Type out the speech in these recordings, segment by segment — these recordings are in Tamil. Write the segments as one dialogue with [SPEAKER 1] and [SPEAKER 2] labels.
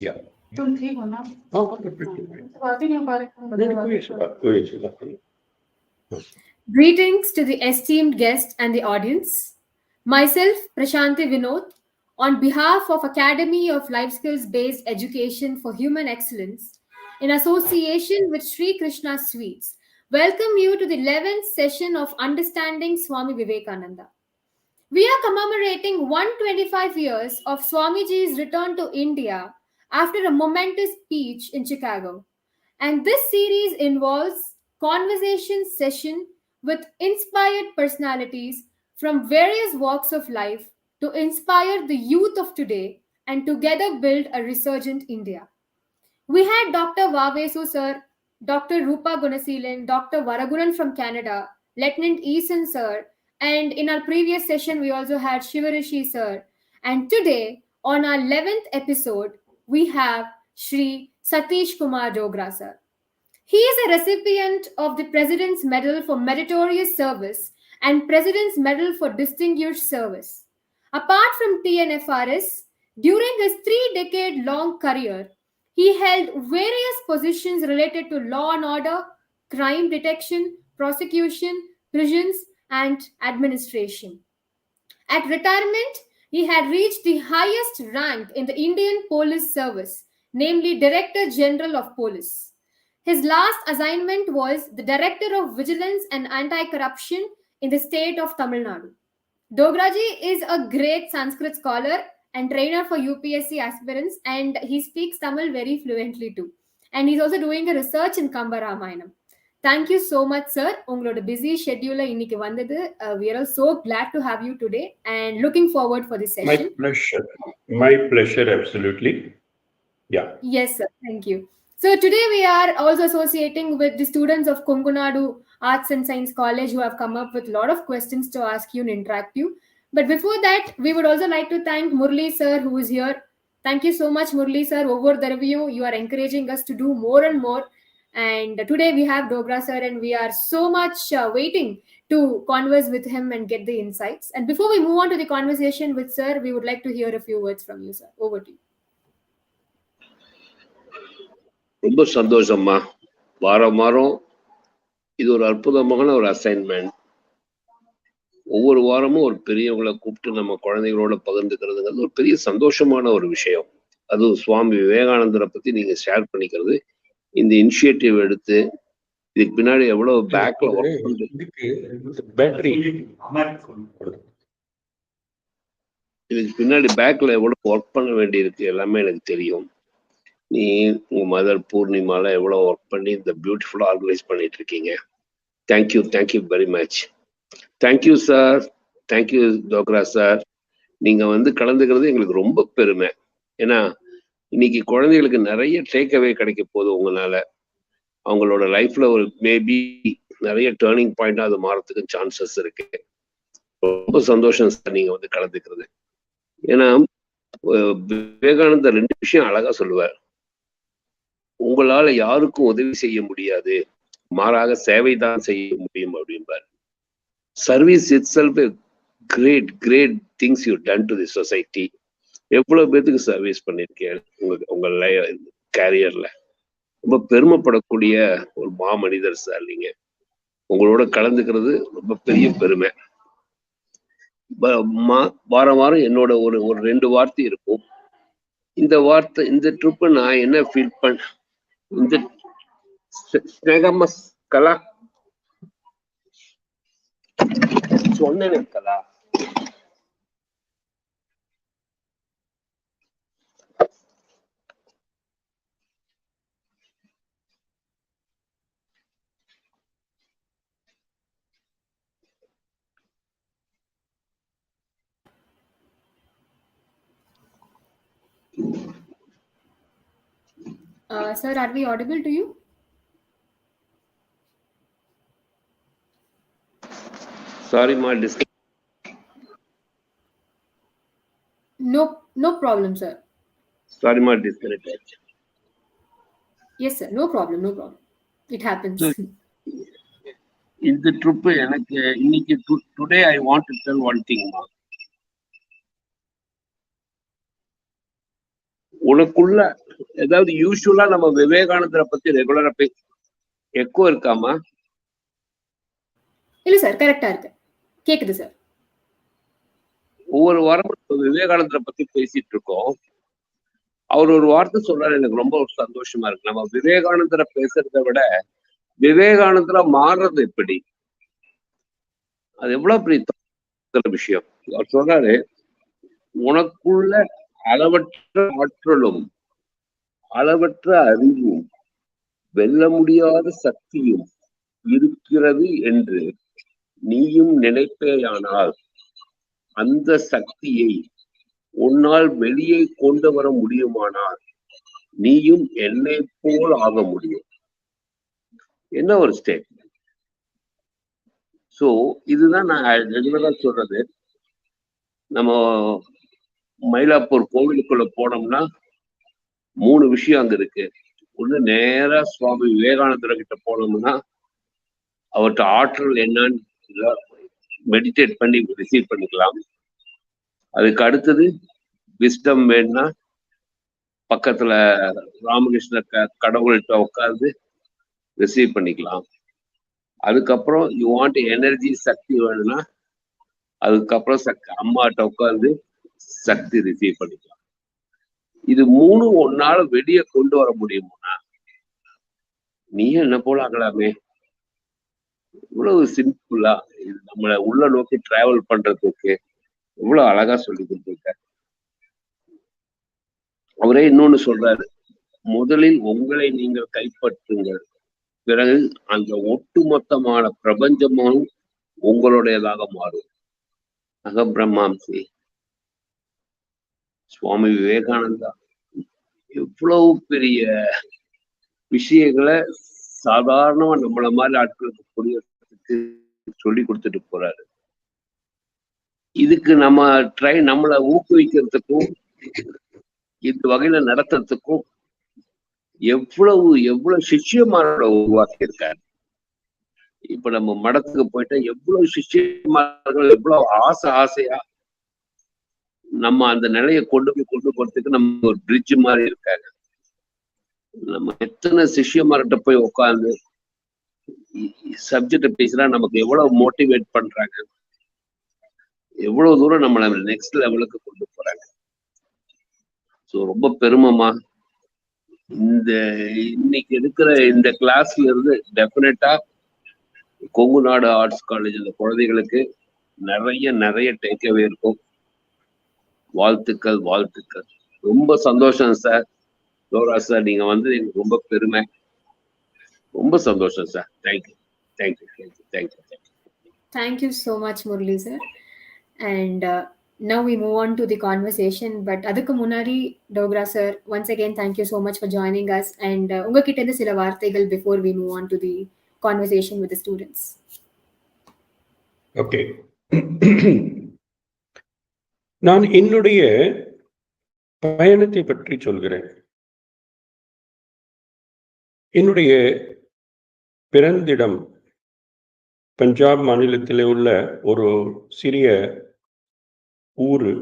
[SPEAKER 1] Yeah.
[SPEAKER 2] Greetings to the esteemed guest and the audience. Myself, Prashanti Vinod, on behalf of Academy of Life Skills Based Education for Human Excellence, in association with Sri Krishna Sweets, welcome you to the 11th session of Understanding Swami Vivekananda. We are commemorating 125 years of Swamiji's return to India after a momentous speech in Chicago. And this series involves conversation session with inspired personalities from various walks of life to inspire the youth of today and together build a resurgent India. We had Dr. Vavesu sir, Dr. Rupa Gunaseelan, Dr. Varagunan from Canada, Lieutenant Eason sir, and in our previous session we also had Shivarishi sir. And today, on our 11th episode, we have Shri Satish Kumar Dogra sir. He is a recipient of the President's Medal for Meritorious Service and President's Medal for Distinguished Service. Apart from TNFRS, during his 3-decade long career, he held various positions related to law and order, crime detection, prosecution, prisons, and administration. At retirement, he had reached the highest rank in the Indian Police Service, namely Director General of Police. His last assignment was the Director of Vigilance and Anti-Corruption in the state of Tamil Nadu. Dograji is a great Sanskrit scholar and trainer for UPSC aspirants, and he speaks Tamil very fluently too. And he's also doing a research in Kamba Ramayanam. Thank you so much, sir. உங்களோட busy schedule இன்னைக்கு வந்தது. We are all so glad to have you today and looking forward for this session.
[SPEAKER 1] My pleasure. My pleasure, absolutely. Yeah.
[SPEAKER 2] Yes, sir. Thank you. So today we are also associating with the students of Kongunadu Arts and Science College who have come up with a lot of questions to ask you and interact you. But before that, we would also like to thank Murli sir who is here. Thank you so much, Murli sir. Over the review, you are encouraging us to do more and more. And today we have Dogra sir and we are so much waiting to converse with him and get the insights. And before we move on to the conversation with sir, we would like to hear a few words from you, sir. Over to you.
[SPEAKER 3] ரொம்ப சந்தோஷம்மா. வாரம் வாரம் இது ஒரு அற்புதமான ஒரு அசைன்மெண்ட். ஒவ்வொரு வாரமும் ஒரு பெரியவங்களை கூப்பிட்டு நம்ம குழந்தைகளோட பகிர்ந்துக்கிறதுங்கிறது ஒரு பெரிய சந்தோஷமான ஒரு விஷயம். அதுவும் சுவாமி விவேகானந்தரை பத்தி நீங்க ஷேர் பண்ணிக்கிறது, இந்த இனிஷியேட்டிவ் எடுத்து இதுக்கு பின்னாடி எவ்வளவு பேக்ல ஒர்க் இதுக்கு பின்னாடி பேக்ல எவ்வளவு ஒர்க் பண்ண வேண்டி இருக்கு எல்லாமே எனக்கு தெரியும். நீ உங்க மதர் பூர்ணிமால எவ்வளவு ஒர்க் பண்ணி இந்த பியூட்டிஃபுல்லா ஆர்கனைஸ் பண்ணிட்டு இருக்கீங்க. Thank you very much. Thank you sir, thank you Dogra sir. நீங்க வந்து கலந்துக்கிறது எங்களுக்கு ரொம்ப பெருமை. ஏன்னா இன்னைக்கு குழந்தைகளுக்கு நிறைய டேக் அவே கிடைக்க போகுது உங்களால. அவங்களோட லைஃப்ல ஒரு மேபி நிறைய டேர்னிங் பாயிண்டா அது மாறத்துக்கு சான்சஸ் இருக்கு. ரொம்ப சந்தோஷம் சார் நீங்க வந்து கலந்துக்கிறது. ஏன்னா விவேகானந்தர் 2 விஷயம் அழகா சொல்லுவார். உங்களால யாருக்கும் உதவி செய்ய முடியாது, மாறாக சேவை தான் செய்ய முடியும் அப்படின்பார். Service itself great things you done to the society. எவ்வளவு பேத்துக்கு சர்வீஸ் பண்ணிருக்கேன் உங்க கேரியர்ல. ரொம்ப பெருமைப்படக்கூடிய ஒரு மாமனிதர் சார் நீங்க. உங்களோட கலந்துக்கிறது ரொம்ப பெரிய பெருமை. வாரம் வாரம் என்னோட ஒரு 2 வார்த்தை இருக்கும். இந்த வார்த்தை, இந்த ட்ரிப்பு நான் என்ன ஃபீல் பண்ண, இந்த ஸ்னேகமஸ் கலா சொன்னேன் கலா.
[SPEAKER 2] Sir, are we audible to you?
[SPEAKER 3] Sorry, ma.
[SPEAKER 2] No problem, sir.
[SPEAKER 3] Sorry, ma. Disconnected.
[SPEAKER 2] Yes, sir. No problem. It happens.
[SPEAKER 3] In the trip, today I want to tell one thing, ma. உனக்குள்ள ஏதாவது யூஸ்வலா நம்ம விவேகானந்தரை பத்தி ரெகுலரா எக்கோ இருக்காமா?
[SPEAKER 2] இல்ல சார், கரெக்டா இருக்கு, கேக்குது சார்.
[SPEAKER 3] ஒவ்வொரு வாரமும் விவேகானந்தரை பத்தி பேசிட்டு இருக்கோம். அவர் ஒரு வார்த்தை சொல்றாரு, எனக்கு ரொம்ப சந்தோஷமா இருக்கு. நம்ம விவேகானந்தரை பேசுறதை விட விவேகானந்தரா மாறுறது எப்படி, அது எவ்வளவு பெரிய விஷயம். அவர் சொல்றாரு, உனக்குள்ள அளவற்ற ஆற்றலும் அளவற்ற அறிவும் வெல்ல முடியாத சக்தியும் இருக்கிறது என்று நீயும் நினைப்பேயானால் அந்த சக்தியை உன்னால் வெளியே கொண்டு வர முடியுமானால் நீயும் என்னை போல் ஆக முடியும். என்ன ஒரு ஸ்டேட்மெண்ட். சோ இதுதான் நான் ரெகுலரா சொல்றது. நம்ம மயிலாப்பூர் கோவிலுக்குள்ள போனோம்னா 3 விஷயம் அங்க இருக்கு. ஒண்ணு, நேரா சுவாமி விவேகானந்தர் கிட்ட போனோம்னா அவர்கிட்ட ஆற்றல் என்னன்னு மெடிடேட் பண்ணி ரிசீவ் பண்ணிக்கலாம். அதுக்கு அடுத்தது விஸ்டம் வேணும்னா பக்கத்துல ராமகிருஷ்ண கடவுள்கிட்ட உட்கார்ந்து ரிசீவ் பண்ணிக்கலாம். அதுக்கப்புறம் யூ வாண்ட் எனர்ஜி, சக்தி வேணும்னா அதுக்கப்புறம் அம்மாட்ட உட்கார்ந்து சக்தி ரிசீவ் பண்ணிக்கலாம். இது 3 ஒன்னால வெளியே கொண்டு வர முடியுமா? நீ என்ன போல ஆகலாமே. இவ்வளவு சிம்பிளா இது நம்மளை உள்ள நோக்கி டிராவல் பண்றதுக்கு இவ்வளவு அழகா சொல்லி கொடுத்துருக்க. அவரே இன்னொன்னு சொல்றாரு, முதலில் உங்களை நீங்கள் கைப்பற்றுங்கள், பிறகு அந்த ஒட்டுமொத்தமான பிரபஞ்சமும் உங்களுடையதாக மாறும். அகபிரம்மாம்சி. சுவாமி விவேகானந்தா எவ்வளவு பெரிய விஷயங்களை சாதாரணமா நம்மள மாதிரி ஆட்களுக்கு புரியறதுக்கு சொல்லி கொடுத்துட்டு போறாரு. இதுக்கு நம்ம நம்மளை ஊக்குவிக்கிறதுக்கும் இந்த வகையில நடத்துறதுக்கும் எவ்வளவு சிஷ்யமாரோட உருவாக்கி இருக்காரு. இப்ப நம்ம மடத்துக்கு போயிட்டா எவ்வளவு சிஷ்யமார்கள் எவ்வளவு ஆசையா நம்ம அந்த நிலையை கொண்டு போறதுக்கு நம்ம ஒரு பிரிட்ஜ் மாதிரி இருக்காங்க. நம்ம எத்தனை சிஷ்யமார்கிட்ட போய் உட்காந்து சப்ஜெக்ட் பேசினா நமக்கு எவ்வளவு மோட்டிவேட் பண்றாங்க, எவ்வளவு தூரம் நம்மளை நெக்ஸ்ட் லெவலுக்கு கொண்டு போறாங்க. ஸோ ரொம்ப பெருமைமா. இன்னைக்கு இருக்கிற இந்த கிளாஸ்ல இருந்து டெஃபினட்டா கொங்கு நாடு ஆர்ட்ஸ் காலேஜ்ல குழந்தைகளுக்கு நிறைய டேக்அவே இருக்கும். வாழ்த்துக்கள். ரொம்ப சந்தோஷம் சார். டோரா சார், நீங்க வந்து எனக்கு ரொம்ப பெருமை. ரொம்ப சந்தோஷம் sir. Thank you.
[SPEAKER 2] Thank you so much, Murli sir. And now we move on to the conversation. But adukku munadi, Dogra sir, once again thank you so much for joining us. And unga kitta irundha sila vaarthaigal before we move on to the conversation with the students.
[SPEAKER 1] Okay. நான் என்னுடைய பயணத்தை பற்றி சொல்கிறேன். என்னுடைய பிறந்திடம் பஞ்சாப் மாநிலத்திலே உள்ள ஒரு சிறிய ஊரு,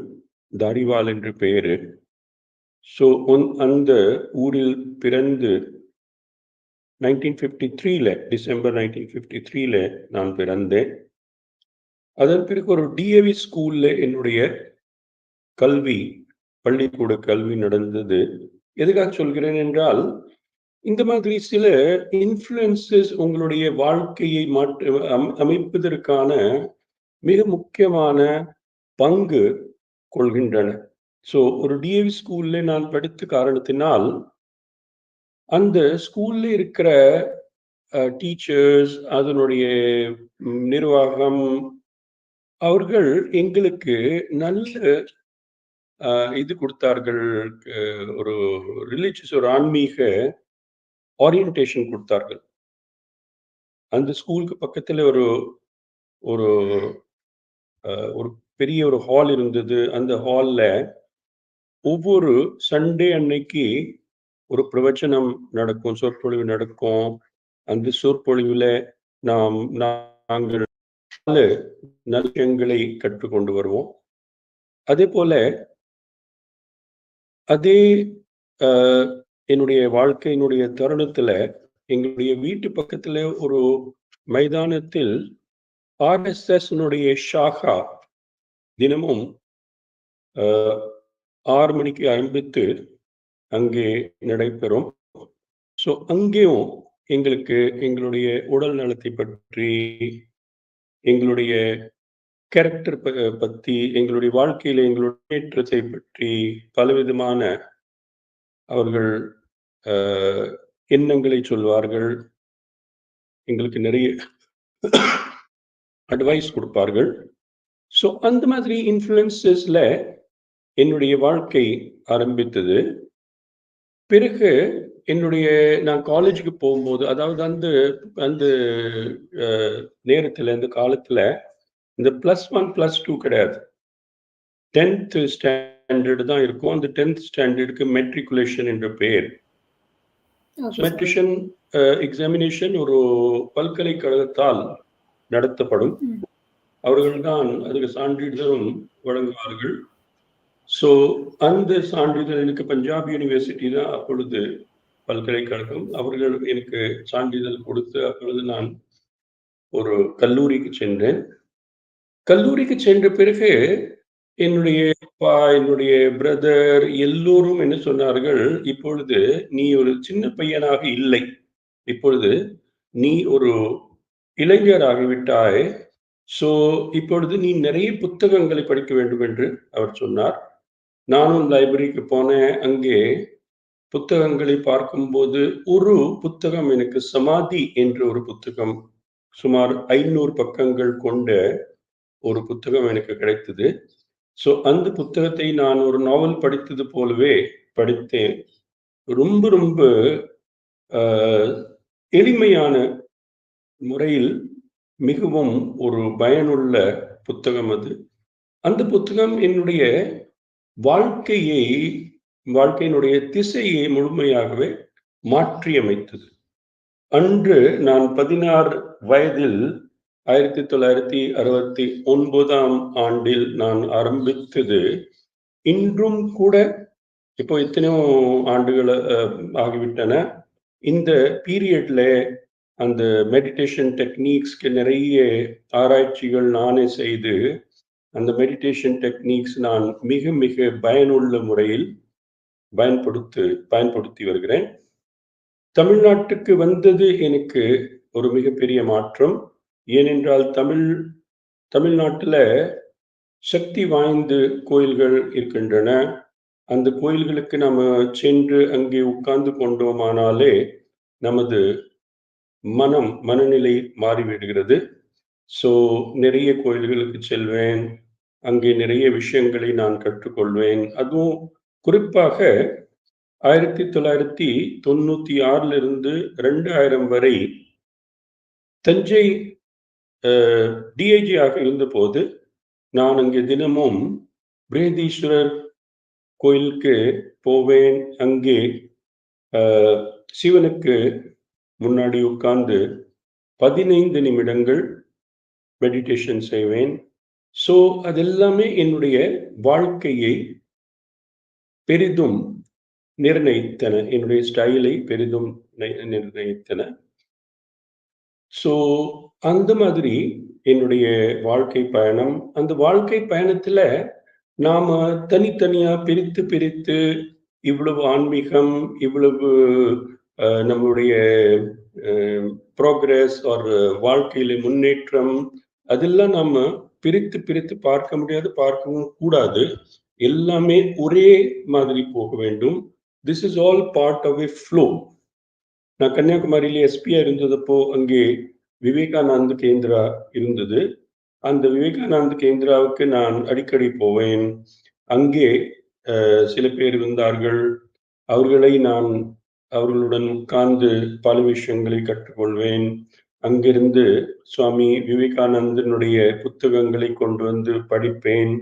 [SPEAKER 1] தாரிவால் என்று பெயரு. ஸோ அந்த ஊரில் பிறந்து 1953 டிசம்பர் 1953 நான் பிறந்தேன். அதன் பிறகு ஒரு டிஏவி ஸ்கூல்ல என்னுடைய பள்ளிக்கூட கல்வி நடந்தது. எதுக்காக சொல்கிறேன் என்றால், இந்த மாதிரி சில இன்ஃப்ளூயன்சஸ் உங்களுடைய வாழ்க்கையை அமைப்பதற்கான மிக முக்கியமான பங்கு கொள்கின்றன. ஸோ ஒரு டிஏவி ஸ்கூல்ல நான் படித்த காரணத்தினால் அந்த ஸ்கூல்ல இருக்கிற டீச்சர்ஸ், அதனுடைய நிர்வாகம், அவர்கள் எங்களுக்கு நல்ல இது கொடுத்தார்கள். ஒரு ரிலீஜியஸ், ஒரு ஆன்மீக ஓரியன்டேஷன் கொடுத்தார்கள். அந்த ஸ்கூலுக்கு பக்கத்துல ஒரு ஒரு ஒரு பெரிய ஒரு ஹால் இருந்தது. அந்த ஹால்ல ஒவ்வொரு சண்டே அன்னைக்கு ஒரு பிரவச்சனம் நடக்கும், சொற்பொழிவு நடக்கும். அந்த சொற்பொழிவுல நாங்கள் நல்ல கற்றுக்கொண்டு வருவோம். அதே போல அதே என்னுடைய வாழ்க்கையினுடைய தருணத்துல எங்களுடைய வீட்டு பக்கத்துல ஒரு மைதானத்தில் RSS ஷாகா தினமும் 6 மணிக்கு ஆரம்பித்து அங்கே நடைபெறும். ஸோ அங்கேயும் எங்களுக்கு எங்களுடைய உடல் நலத்தை பற்றி, எங்களுடைய கேரக்டர் பற்றி, எங்களுடைய வாழ்க்கையில எங்களுடைய முன்னேற்றத்தை பற்றி பலவிதமான அவர்கள் எண்ணங்களை சொல்வார்கள். எங்களுக்கு நிறைய அட்வைஸ் கொடுப்பார்கள். ஸோ அந்த மாதிரி இன்ஃப்ளூயன்சஸ்ல என்னுடைய வாழ்க்கை ஆரம்பித்தது. பிறகு நான் காலேஜுக்கு போகும்போது, அதாவது அந்த அந்த நேரத்தில், அந்த காலத்தில் இந்த +1 +2 கிடையாது. 10th ஸ்டாண்டர்டு தான் இருக்கும். அந்த 10th ஸ்டாண்டர்டுக்கு மெட்ரிகுலேஷன் என்ற பெயர். மெட்ரிகுலேஷன் எக்ஸாமினேஷன் ஒரு பல்கலைக்கழகத்தால் நடத்தப்படும். அவர்கள்தான் அதுக்கு சான்றிதழும் வழங்குவார்கள். ஸோ அந்த சான்றிதழ் எனக்கு பஞ்சாப் யூனிவர்சிட்டி தான் அப்பொழுது பல்கலைக்கழகம். அவர்கள் எனக்கு சான்றிதழ் கொடுத்து அப்பொழுது நான் ஒரு கல்லூரிக்கு சென்றேன். கல்லூரிக்கு சென்ற பிறகு என்னுடைய அப்பா, என்னுடைய பிரதர் எல்லோரும் என்ன சொன்னார்கள், இப்பொழுது நீ ஒரு சின்ன பையனாக இல்லை, இப்பொழுது நீ ஒரு இளைஞராகிவிட்டாய். ஸோ இப்பொழுது நீ நிறைய புத்தகங்களை படிக்க வேண்டும் என்று அவர் சொன்னார். நானும் லைப்ரரிக்கு போனேன். அங்கே புத்தகங்களை பார்க்கும்போது ஒரு புத்தகம் எனக்கு சமாதி என்ற ஒரு புத்தகம், சுமார் 500 பக்கங்கள் கொண்ட ஒரு புத்தகம் எனக்கு கிடைத்தது. ஸோ அந்த புத்தகத்தை நான் ஒரு நாவல் படித்தது போலவே படித்தேன். ரொம்ப ரொம்ப எளிமையான முறையில் மிகவும் ஒரு பயனுள்ள புத்தகம் அது. அந்த புத்தகம் என்னுடைய வாழ்க்கையினுடைய திசையை முழுமையாகவே மாற்றியமைத்தது. அன்று நான் 16 வயதில் 1969ஆம் ஆண்டில் நான் ஆரம்பித்தது. இன்றும் கூட, இப்போ எத்தனையோ ஆண்டுகள் ஆகிவிட்டன. இந்த பீரியட்ல அந்த மெடிடேஷன் டெக்னிக்ஸ்க்கு நிறைய ஆராய்ச்சிகள் நானே செய்து, அந்த மெடிடேஷன் டெக்னிக்ஸ் நான் மிக மிக பயனுள்ள முறையில் பயன்படுத்தி வருகிறேன். தமிழ்நாட்டுக்கு வந்தது எனக்கு ஒரு மிகப்பெரிய மாற்றம். ஏனென்றால் தமிழ்நாட்டில் சக்தி வாய்ந்த கோயில்கள் இருக்கின்றன. அந்த கோயில்களுக்கு நம்ம சென்று அங்கே உட்கார்ந்து கொண்டோமானாலே நமது மனநிலை மாறிவிடுகிறது. ஸோ நிறைய கோயில்களுக்கு செல்வேன், அங்கே நிறைய விஷயங்களை நான் கற்றுக்கொள்வேன். அதுவும் குறிப்பாக 1996 2000 வரை தஞ்சை டிஐஜி ஆக இருந்தபோது நான் அங்கே தினமும் பிரேதீஸ்வரர் கோயிலுக்கு போவேன். அங்கே சிவனுக்கு முன்னாடி உட்கார்ந்து 15 நிமிடங்கள் மெடிடேஷன் செய்வேன். ஸோ அதெல்லாமே என்னுடைய வாழ்க்கையை பெரிதும் நிர்ணயித்தன, என்னுடைய ஸ்டைலை பெரிதும் நிர்ணயித்தன. ஸோ அந்த மாதிரி என்னுடைய வாழ்க்கை பயணம். அந்த வாழ்க்கை பயணத்துல நாம தனித்தனியா பிரித்து இவ்வளவு ஆன்மீகம், இவ்வளவு நம்மளுடைய ப்ரோக்ரஸ் ஒரு வாழ்க்கையில முன்னேற்றம், அதெல்லாம் நாம பிரித்து பார்க்க முடியாது, பார்க்கவும் கூடாது. எல்லாமே ஒரே மாதிரி போக வேண்டும். This is all part of a flow. நான் கன்னியாகுமரியில எஸ்பியா இருந்ததப்போ அங்கே விவேகானந்த கேந்திரா இருந்தது. அந்த விவேகானந்த கேந்திராவுக்கு நான் அடிக்கடி போவேன். அங்கே சில பேர் இருந்தார்கள். அவர்களுடன் உட்கார்ந்து பல விஷயங்களை கற்றுக்கொள்வேன். அங்கிருந்து சுவாமி விவேகானந்தனுடைய புத்தகங்களை கொண்டு வந்து படிப்பேன்.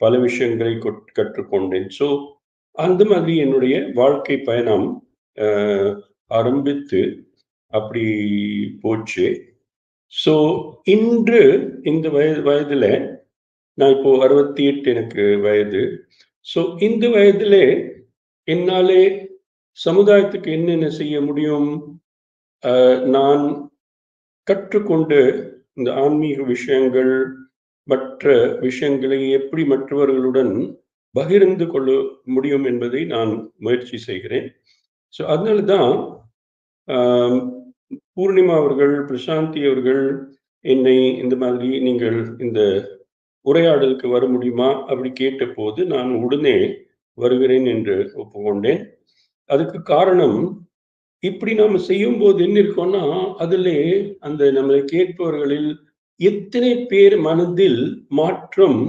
[SPEAKER 1] பல விஷயங்களை கற்றுக்கொண்டேன். ஸோ அந்த மாதிரி என்னுடைய வாழ்க்கை பயணம் ஆரம்பித்து அப்படி போச்சு. ஸோ இன்று இந்த வயதுல நான் இப்போ 68 எனக்கு வயது. ஸோ இந்த வயதுல என்னாலே சமுதாயத்துக்கு என்னென்ன செய்ய முடியும்? நான் கற்றுக்கொண்டு இந்த ஆன்மீக விஷயங்கள், மற்ற விஷயங்களை எப்படி மற்றவர்களுடன் பகிர்ந்து கொள்ள முடியும் என்பதை நான் முயற்சி செய்கிறேன். ஸோ அதனால தான் பூர்ணிமா அவர்கள், பிரசாந்தி அவர்கள் என்னை இந்த மாதிரி நீங்கள் இந்த உரையாடலுக்கு வர முடியுமா அப்படி கேட்டபோது நான் உடனே வருகிறேன் என்று ஒப்புக்கொண்டேன். அதுக்கு காரணம், இப்படி நாம செய்யும் போது என்ன இருக்கோம்னா, அதிலே அந்த நம்மளை கேட்பவர்களில் எத்தனை பேர் மனதில் மாற்றம்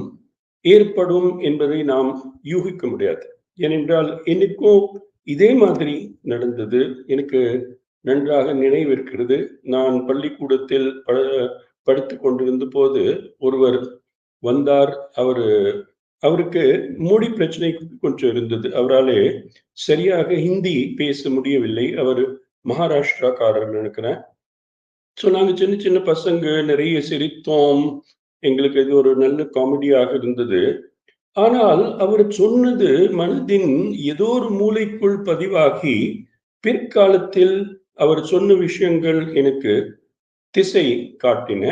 [SPEAKER 1] ஏற்படும் என்பதை நாம் யூகிக்க முடியாது. ஏனென்றால் எனக்கும் இதே மாதிரி நடந்தது. எனக்கு நன்றாக நினைவிருக்கிறது. நான் பள்ளிக்கூடத்தில் படித்துக் கொண்டிருந்த போது ஒருவர் வந்தார். அவருக்கு மொழி பிரச்சனை கொஞ்சம் இருந்தது. அவராலே சரியாக ஹிந்தி பேச முடியவில்லை. அவர் மகாராஷ்டிராக்காரர் நினைக்கிறேன். ஸோ நாங்க சின்ன சின்ன பசங்க நிறைய சிரித்தோம். எங்களுக்கு இது ஒரு நல்ல காமெடியாக இருந்தது. ஆனால் அவர் சொன்னது மனதின் ஏதோ ஒரு மூலைக்குள் பதிவாகி பிற்காலத்தில் அவர் சொன்ன விஷயங்கள் எனக்கு திசை காட்டின.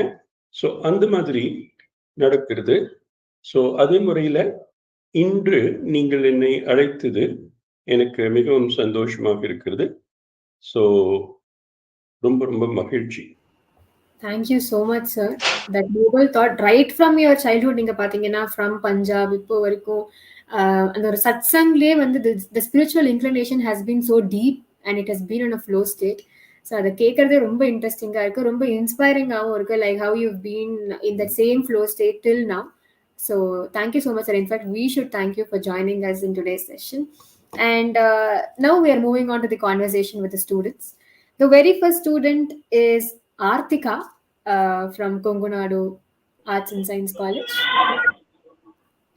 [SPEAKER 1] ஸோ அந்த மாதிரி நடக்கிறது. ஸோ அதே முறையில் இன்று நீங்கள் என்னை அழைத்தது எனக்கு மிகவும் சந்தோஷமாக இருக்கிறது. ஸோ ரொம்ப ரொம்ப மகிழ்ச்சி.
[SPEAKER 2] Thank you so much, sir. That noble thought, right from your childhood, நீங்க பாத்தீங்கன்னா from Punjab இப்போ வரைக்கும் அந்த ஒரு சத்சங்லே வந்து the spiritual inclination has been so deep and it has been in a flow state. So அதை கேட்கறதே ரொம்ப இன்ட்ரெஸ்டிங்காக இருக்குது, ரொம்ப இன்ஸ்பைரிங்காகவும் இருக்குது. Like how you've been in that same flow state till now. So thank you so much, sir. In fact, we should thank you for joining us in today's session. And now we are moving on to the conversation with the students. The very first student is Artika from Kongunadu Arts and Science College.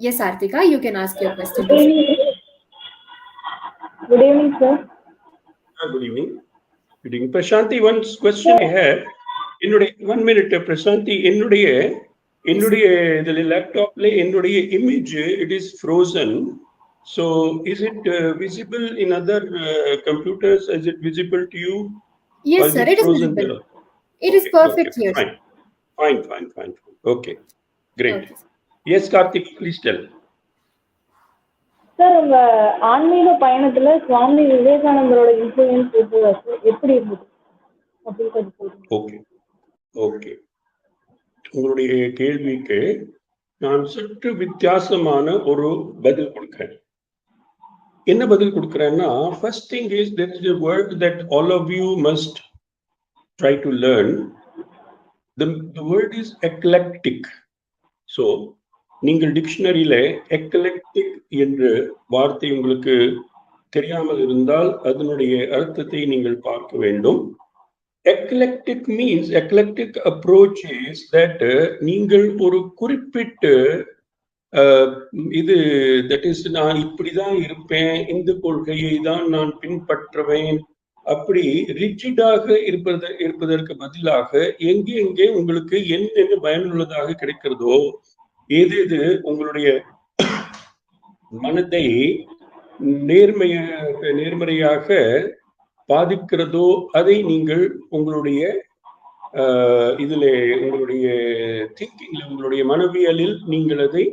[SPEAKER 2] Yes, Artika, you can ask your question.
[SPEAKER 4] Good evening, sir.
[SPEAKER 1] Good evening. Good evening. Prashanti, one question I have. என்னுடைய 1 minute, Prashanti, என்னுடைய இதில் லேப்டாப்ல என்னுடைய image it is frozen. So is it visible in other computers? Is it visible to you?
[SPEAKER 2] Yes, sir, it is visible.
[SPEAKER 1] There?
[SPEAKER 2] It is perfect here.
[SPEAKER 1] Fine. Okay, great. Okay. Yes, Karthik, please tell.
[SPEAKER 4] Sir, உங்க ஆன்மீக பயணத்துல சுவாமி விவேகானந்தரோட இன்ஃப்ளூயன்ஸ் எப்படி இருந்தது?
[SPEAKER 1] ஓகே. உங்களுடைய கேள்விக்கு நான் சற்று வித்தியாசமான ஒரு பதில் கொடுக்கிறேன். என்ன பதில் கொடுக்கிறேன்னா, first thing is there is a word that all of you must try to learn. The word is eclectic. So நீங்கள் டிக்ஷனரியில எக்லெக்டிக் என்ற வார்த்தை உங்களுக்கு தெரியாமல் இருந்தால் அதனுடைய அர்த்தத்தை நீங்கள் பார்க்க வேண்டும். Eclectic means, eclectic approach is that நீங்கள் ஒரு குறிப்பிட்ட இது that is நான் இப்படிதான் இருப்பேன், இந்த கொள்கையை தான் நான் பின்பற்றுவேன், அப்படி ரிஜிடாக இருப்பதற்கு பதிலாக எங்கே உங்களுக்கு என்னென்ன பயனுள்ளதாக கிடைக்கிறதோ, எது உங்களுடைய மனதை நேர்மறையாக பாதிக்கிறதோ அதை நீங்கள் உங்களுடைய உங்களுடைய திங்கிங்ல, உங்களுடைய மனவியலில் நீங்கள் அதை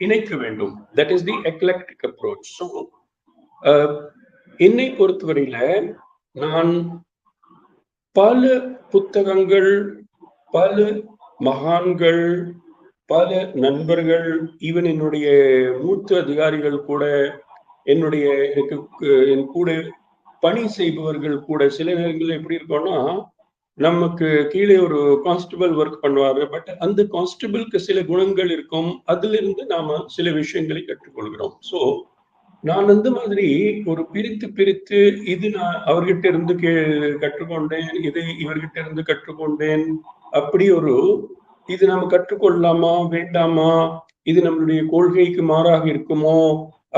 [SPEAKER 1] இணைக்க வேண்டும். That is the eclectic approach. So என்னை பொறுத்தவரையில நான் பல புத்தகங்கள், பல மகான்கள், பல நண்பர்கள், ஈவன் என்னுடைய மூத்த அதிகாரிகள் கூட, என் கூட பணி செய்பவர்கள் கூட, சில நேரங்கள் எப்படி இருக்கோம்னா, நமக்கு கீழே ஒரு கான்ஸ்டபிள் ஒர்க் பண்ணுவாரு. பட் அந்த கான்ஸ்டபிளுக்கு சில குணங்கள் இருக்கும், அதுல இருந்து நாம சில விஷயங்களை கற்றுக்கொள்கிறோம். ஸோ நான் அந்த மாதிரி ஒரு பிரித்து இது நான் அவர்கிட்ட இருந்து கற்றுக்கொண்டேன், இது இவர்கிட்ட இருந்து கற்றுக்கொண்டேன், அப்படி இது நம்ம கற்றுக்கொள்ளலாமா வேண்டாமா, இது நம்மளுடைய கொள்கைக்கு மாறாக இருக்குமோ,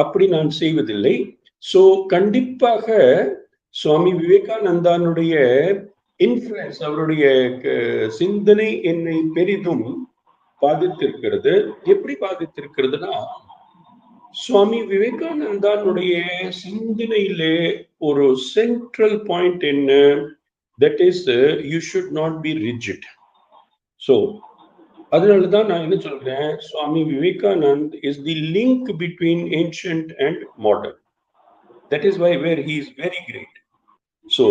[SPEAKER 1] அப்படி நான் செய்வதில்லை. ஸோ கண்டிப்பாக சுவாமி விவேகானந்தானுடைய இன்ஃப்ளூயன்ஸ், அவருடைய சிந்தனை என்னை பெரிதும் பாதித்திருக்கிறது. எப்படி பாதித்திருக்கிறதுனா, சுவாமி விவேகானந்தானுடைய சிந்தனையிலே ஒரு சென்ட்ரல் பாயிண்ட் என்ன? That is you should not be rigid. So அதனாலதான் நான் என்ன சொல்றேன், Swami Vivekanand is the link between ancient and modern. That is why where he is very great. So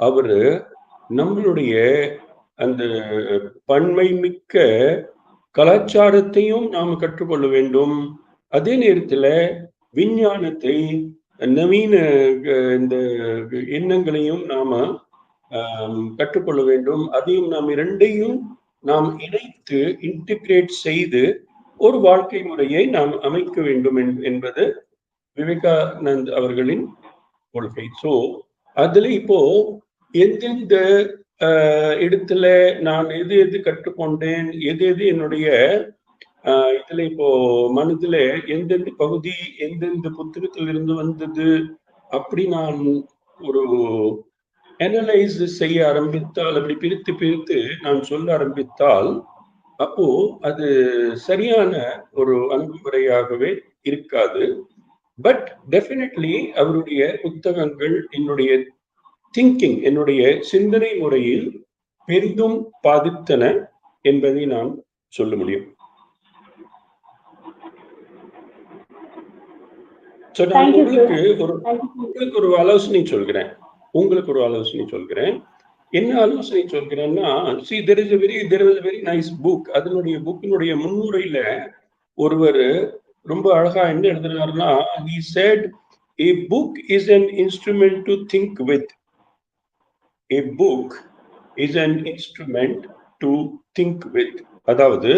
[SPEAKER 1] அவரு நம்மளுடைய அந்த பன்மை மிக்க கலாச்சாரத்தையும் நாம் கற்றுக்கொள்ள வேண்டும். அதே நேரத்துல விஞ்ஞானத்தை, நவீன இந்த எண்ணங்களையும் நாம கற்றுக்கொள்ள வேண்டும். அதையும் நாம் இரண்டையும் நாம் இணைத்து இன்டிகிரேட் செய்து ஒரு வாழ்க்கை முறையை நாம் அமைக்க வேண்டும் என்பது விவேகானந்த் அவர்களின் கொள்கை. ஸோ அதுல இப்போ எந்தெந்த இடத்துல நான் எது எது கற்றுக்கொண்டேன், எது எது என்னுடைய இதுல இப்போ மனதுல எந்தெந்த பகுதி எந்தெந்த புத்தகத்திலிருந்து வந்தது அப்படி நான் ஒரு அனலைஸ் செய்ய ஆரம்பித்தால், அப்படி பிரித்து பிரித்து நான் சொல்ல ஆரம்பித்தால், அப்போ அது சரியான ஒரு அணுகுமுறையாகவே இருக்காது. பட் டெஃபினெட்லி அவருடைய புத்தகங்கள் என்னுடைய திங்கிங், என்னுடைய சிந்தனை முறையில் பெரிதும் பாதித்தன என்பதை நான் சொல்ல முடியும். நான் உங்களுக்கு ஒரு ஆலோசனை சொல்கிறேன். என்ன ஆலோசனை சொல்கிறேன்னா, see there is a very nice book. அதனுடைய புக்கினுடைய முன்னுரையில ஒருவர் ரொம்ப அழகா என்ன எழுதுறாருன்னா, he said a book is an instrument to think with. A book is an instrument to think with. அதாவது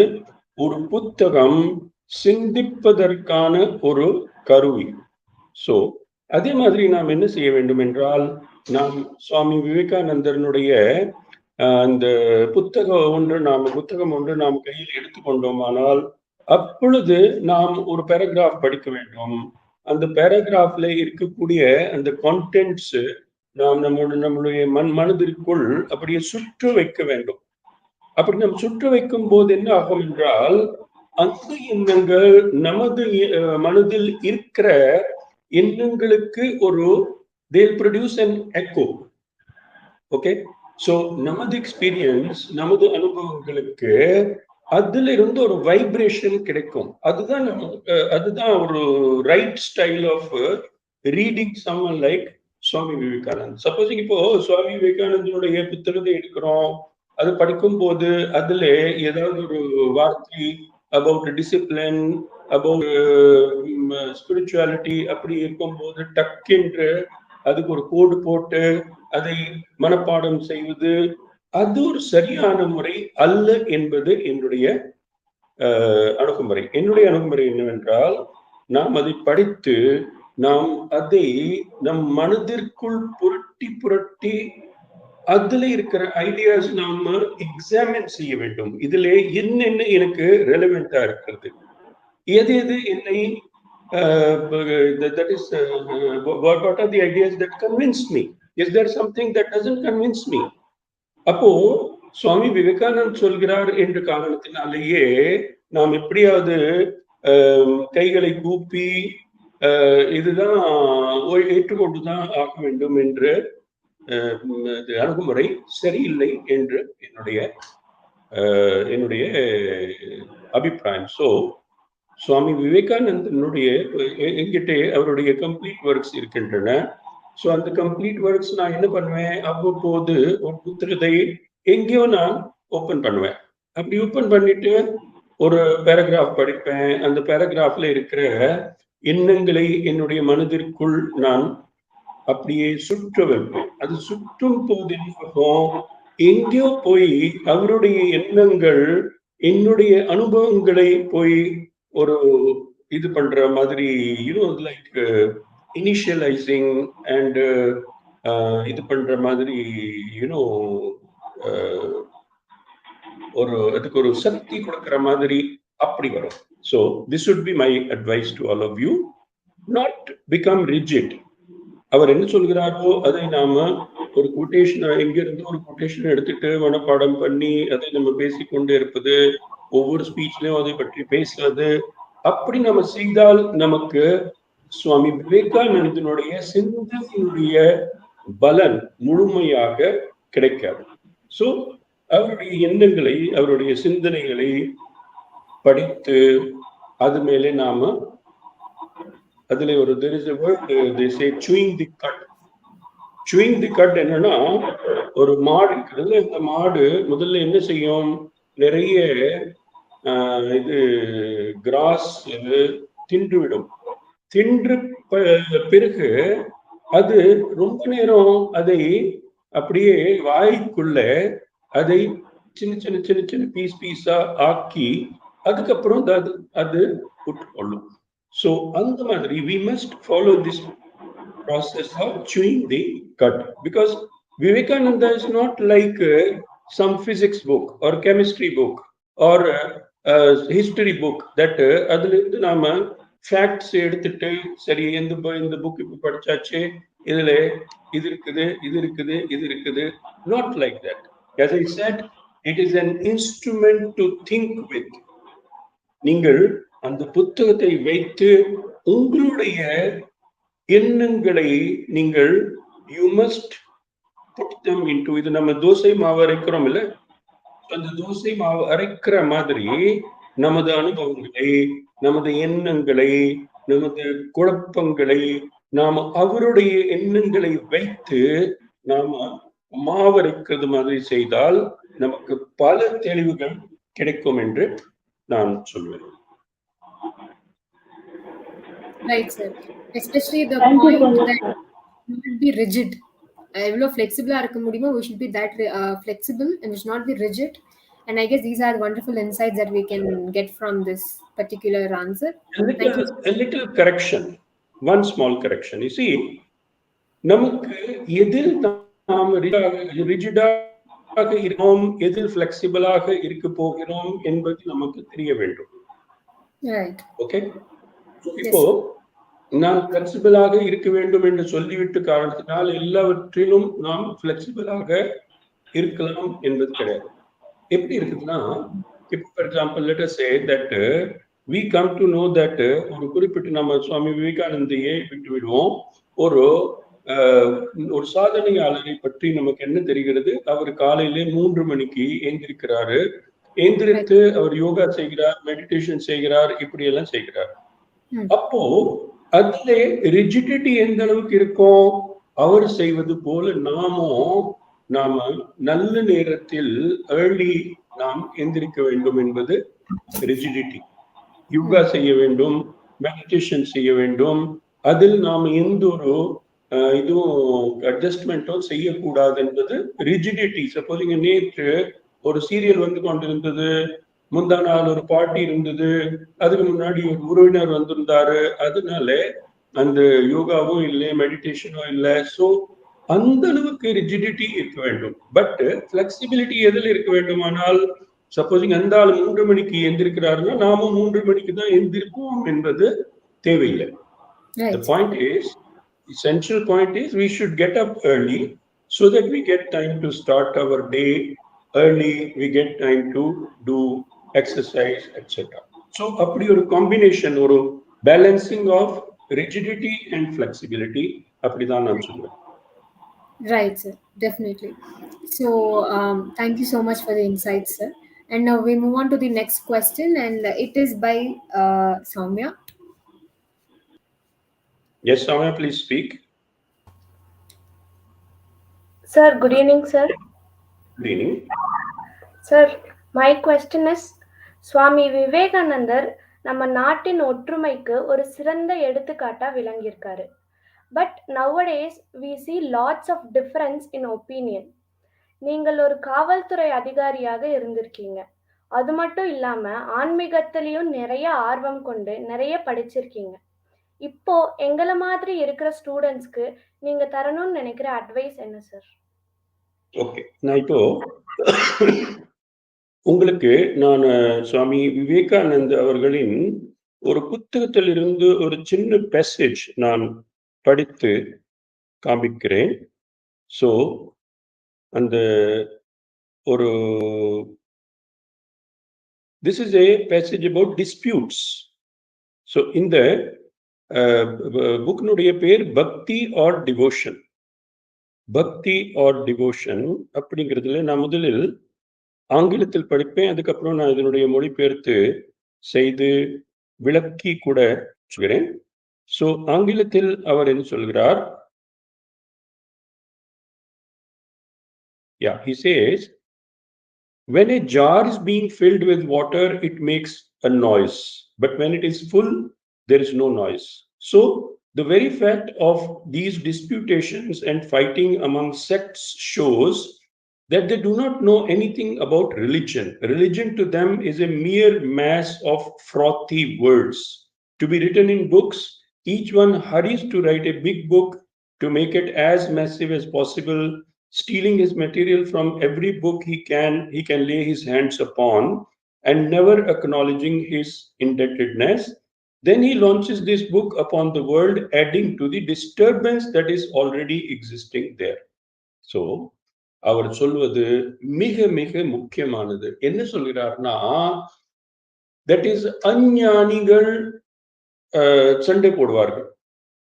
[SPEAKER 1] ஒரு புத்தகம் சிந்திப்பதற்கான ஒரு கருவி. சோ அதே மாதிரி நாம் என்ன செய்ய வேண்டும் என்றால், நாம் சுவாமி விவேகானந்தனுடைய அந்த புத்தகம் ஒன்று நாம் கையில் எடுத்துக்கொண்டோமானால், அப்பொழுது நாம் ஒரு பேராகிராஃப் படிக்க வேண்டும். அந்த பேராகிராஃப்ல இருக்கக்கூடிய அந்த கான்டென்ட்ஸ் நாம் நம்மளுடைய மனதிற்குள் அப்படியே சுற்று வைக்க வேண்டும். அப்படி நாம் சுற்று வைக்கும் போது என்ன ஆகும் என்றால், அந்த எண்ணங்கள் நமது மனதில் இருக்கிற எண்ணங்களுக்கு ஒரு they'll produce an echo. Okay, so நமது எக்ஸ்பீரியன்ஸ், நமது அனுபவங்களுக்கு அதுல இருந்து ஒரு வைப்ரேஷன் கிடைக்கும். அதுதான் ஒரு right style of reading someone like Swami Vivekanand. Suppose இப்போ சுவாமி விவேகானந்தனுடைய புத்தகத்தை எடுக்கிறோம், அது படிக்கும் போது அதுல ஏதாவது ஒரு வார்த்தை about discipline, about spirituality அப்படி இருக்கும்போது டக்கென்று அதுக்கு ஒரு கோடு போட்டு அதை மனப்பாடம் செய்வது, அது ஒரு சரியான முறை அல்ல என்பது என்னுடைய அணுகுமுறை. என்னவென்றால், நாம் அதை படித்து நாம் அதை நம் மனதிற்குள் புரட்டி அதுல இருக்கிற ஐடியாஸ் நாம எக்ஸாமின் செய்ய வேண்டும். இதுல என்னென்ன எனக்கு ரெலவெண்டா இருக்கிறது, எது என்னை that is what are the ideas that convince me, is there something that doesn't convince me? அப்போ சுவாமி விவேகானந்த் சொல்கிறார் என்ற காரணத்தினாலேயே நாம் எப்படியாவது கைகளை கூப்பி இதுதான் ஏற்றுக்கொண்டுதான் ஆக வேண்டும் என்று அணுகுமுறை சரியில்லை என்று என்னுடைய அபிப்பிராயம். ஸோ சுவாமி விவேகானந்தனுடைய என்கிட்ட அவருடைய கம்ப்ளீட் ஒர்க்ஸ் இருக்கின்றன. ஸோ அந்த கம்ப்ளீட் ஒர்க்ஸ் நான் என்ன பண்ணுவேன், அவ்வப்போது ஒரு புத்தகத்தை எங்கேயோ நான் ஓப்பன் பண்ணுவேன். அப்படி ஓப்பன் பண்ணிட்டு ஒரு பேராகிராஃப் படிப்பேன். அந்த பேராகிராஃப்ல இருக்கிற எண்ணங்களை என்னுடைய மனதிற்குள் நான் அப்படியே சுற்ற வைப்பேன். அது சுற்றும் போது எங்கேயோ போய் அவருடைய எண்ணங்கள் என்னுடைய அனுபவங்களை போய் ஒரு இது பண்ற மாதிரி, லைக் இனிஷியலைசிங் அண்ட் இது பண்ற மாதிரி, அதுக்கு ஒரு சக்தி கொடுக்கிற மாதிரி அப்படி வரும். So this would be my advice to all of you, not become rigid. அவர் என்ன சொல்கிறாரோ அதை நாம ஒரு கொட்டேஷன், எங்கிருந்து ஒரு கொட்டேஷன் எடுத்துட்டு மனப்பாடம் பண்ணி அதை நம்ம பேசிக்கொண்டே இருப்பது, ஒவ்வொரு ஸ்பீச்லயும் அதை பற்றி பேசுறது, அப்படி நம்ம செய்தால் நமக்கு சுவாமி விவேகானந்தனுடைய சிந்தனையினுடைய பலன் முழுமையாக கிடைக்காது. சோ அவருடைய எண்ணங்களை, அவருடைய சிந்தனைகளை படித்து அது மேலே நாம அதுல ஒரு there is a word they say chewing the cud. chewing the cud என்னன்னா, ஒரு மாடு இருக்கிறது. இந்த மாடு முதல்ல என்ன செய்யும், நிறைய இது கிராஸ் தின்றுவிடும். தின்று பிறகு அது ரொம்ப நேரம் அதை அப்படியே வாய்க்குள்ள அதை சின்ன சின்ன சின்ன சின்ன பீஸா ஆக்கி அதுக்கப்புறம் அது உட்கொள்ளும். ஸோ அந்த மாதிரி we must follow this process of chewing the cud, because Vivekananda is not like some physics book or chemistry book or history book that அதுல இருந்து நாம ஃபேக்ட்ஸ் எடுத்துட்டு சரி இந்த புக் இப்ப படிச்சாச்சு, இதுல இது இருக்குது இது இருக்குது இது இருக்குது. Not like that. as I said, it is an instrument to think with. நீங்கள் அந்த புத்தகத்தை வைத்து உங்களுடைய எண்ணங்களை நீங்கள் you must put them into, இது நம்ம தோசை மாவு அரைக்கிறோம் இல்ல, அந்த தோசை மாவு அரைக்கிற மாதிரி நமது அனுபவங்களை, நமது எண்ணங்களை, நமது குழப்பங்களை நாம அவருடைய எண்ணங்களை வைத்து நாம மாவரைக்கிறது மாதிரி செய்தால் நமக்கு பல தெளிவுகள் கிடைக்கும் என்று நான் சொல்வேன்.
[SPEAKER 2] Right, sir. Especially the point that we should be rigid. எவ்வளோ ஃப்ளெக்சிபிளாக இருக்க முடியுமோ we should be that flexible and we should not be rigid. And I guess these are wonderful insights that we can get from this particular answer.
[SPEAKER 1] A little correction, one small correction. You see, நமக்கு எதில் நாம் ரிஜிடாக இருக்கோம், எதில் ஃப்ளெக்சிபிளாக இருக்க போகிறோம் என்பது நமக்கு தெரிய வேண்டும். ஓகே, இப்போ நான் ஃப்ளெக்சிபிளாக இருக்க வேண்டும் என்று சொல்லிவிட்டு காரணத்தினால் எல்லாவற்றிலும் நாம் ஃப்ளெக்சிபிளாக இருக்கலாம் என்பது கிடையாது. எப்படி இருக்குதுன்னா, இப்போ for example let us say that we come to know that ஒரு குறிப்பிட்ட நம்ம சுவாமி விவேகானந்தையே விட்டு விடுவோம். ஒரு சாதனையாளரை பற்றி நமக்கு என்ன தெரிகிறது, அவர் காலையிலே 3 மணிக்கு எழுந்திருக்கிறாரு, எழுந்திருத்து அவர் யோகா செய்கிறார், மெடிடேஷன் செய்கிறார், இப்படி எல்லாம் செய்கிறார். அப்போ அதுல ரிஜிடிட்டி எந்த அளவுக்கு இருக்கும், அவர் செய்வது போல நாம நல்ல நேரத்தில் ஏர்லி நாம் எந்திரிக்க வேண்டும் என்பது ரிஜிடிட்டி. யோகா செய்ய வேண்டும், மெடிடேஷன் செய்ய வேண்டும், அதில் நாம் எந்த ஒரு இதுவும் அட்ஜஸ்ட்மெண்ட்டும் செய்யக்கூடாது என்பது ரிஜிடிட்டி. சப்போஸ் இங்க நேற்று ஒரு சீரியல் வந்து கொண்டிருந்தது, முந்தா நாள் ஒரு பார்ட்டி இருந்தது, அதுக்கு முன்னாடி ஒரு உறவினர் வந்திருந்தாரு, அதனால அந்த யோகாவும் இல்லை, மெடிடேஷனும் இல்லை. ஸோ அந்த அளவுக்கு ரிஜிடிட்டி இருக்க வேண்டும். பட் ஃபிளெக்சிபிலிட்டி எதில் இருக்க வேண்டுமானால், சப்போஸிங் அந்த ஆள் 3 மணிக்கு எந்திருக்கிறாருன்னா நாமும் 3 மணிக்கு தான் எந்திருப்போம் என்பது தேவையில்லை. The point is, essential point is we should get up early so that we get time to start our day early, we get time to do exercise, etc. So அப்படி ஒரு காம்பினேஷன், ஒரு balancing of rigidity and flexibility, அப்படிதான் நான் சொல்றேன்.
[SPEAKER 2] Right, sir, definitely. So thank you so much for the insights, sir. And now we move on to the next question, and it is by Soumya.
[SPEAKER 1] Yes, Soumya, please speak.
[SPEAKER 5] Sir, good evening, sir.
[SPEAKER 1] Good evening.
[SPEAKER 5] Sir, my question is, Swami Vivekananda நம்ம நாட்டின் ஒற்றுமைக்கு ஒரு சிறந்த எடுத்துக்காட்டா விளங்கியிருக்காரு. But nowadays we see lots of difference in opinion. நீங்கள் ஒரு காவல்துறை அதிகாரியாக இருந்திருக்கீங்க, அது மட்டும் இல்லாம ஆன்மீகத்திலையும் நிறைய ஆர்வம் கொண்டு நிறைய படிச்சிருக்கீங்க. இப்போ எங்களை மாதிரி இருக்கிற ஸ்டூடெண்ட்ஸ்க்கு நீங்க தரணும்னு நினைக்கிற அட்வைஸ் என்ன சார்?
[SPEAKER 1] ஓகே, நான் இப்போ உங்களுக்கு நான் சுவாமி விவேகானந்த அவர்களின் ஒரு புத்தகத்திலிருந்து ஒரு சின்ன பேசேஜ் நான் படித்து காமிக்கிறேன். ஸோ அந்த ஒரு this is a passage about disputes. So இந்த புக்னுடைய பேர் பக்தி ஆர் டிவோஷன். பக்தி ஆர் டிவோஷன் அப்படிங்கிறதுல நான் முதலில் ஆங்கிலத்தில் படிப்பேன், அதுக்கப்புறம் நான் இதனுடைய மொழிபெயர்த்து செய்து விளக்கி கூட சொல்கிறேன். ஸோ ஆங்கிலத்தில் அவர் என்ன சொல்கிறார்? He says, when a jar is being filled with water, it makes a noise, but when it is full, there is no noise. So the very fact of these disputations and fighting among sects shows that they do not know anything about religion. Religion to them is a mere mass of frothy words to be written in books. Each one hurries to write a big book to make it as massive as possible, stealing his material from every book he can lay his hands upon, and never acknowledging his indebtedness. Then he launches this book upon the world, adding to the disturbance that is already existing there. So அவர் சொல்வது மிக மிக முக்கியமானது. என்ன சொல்கிறார்னா, தட் இஸ் அஞ்ஞானிகள் சண்டை போடுவார்கள்,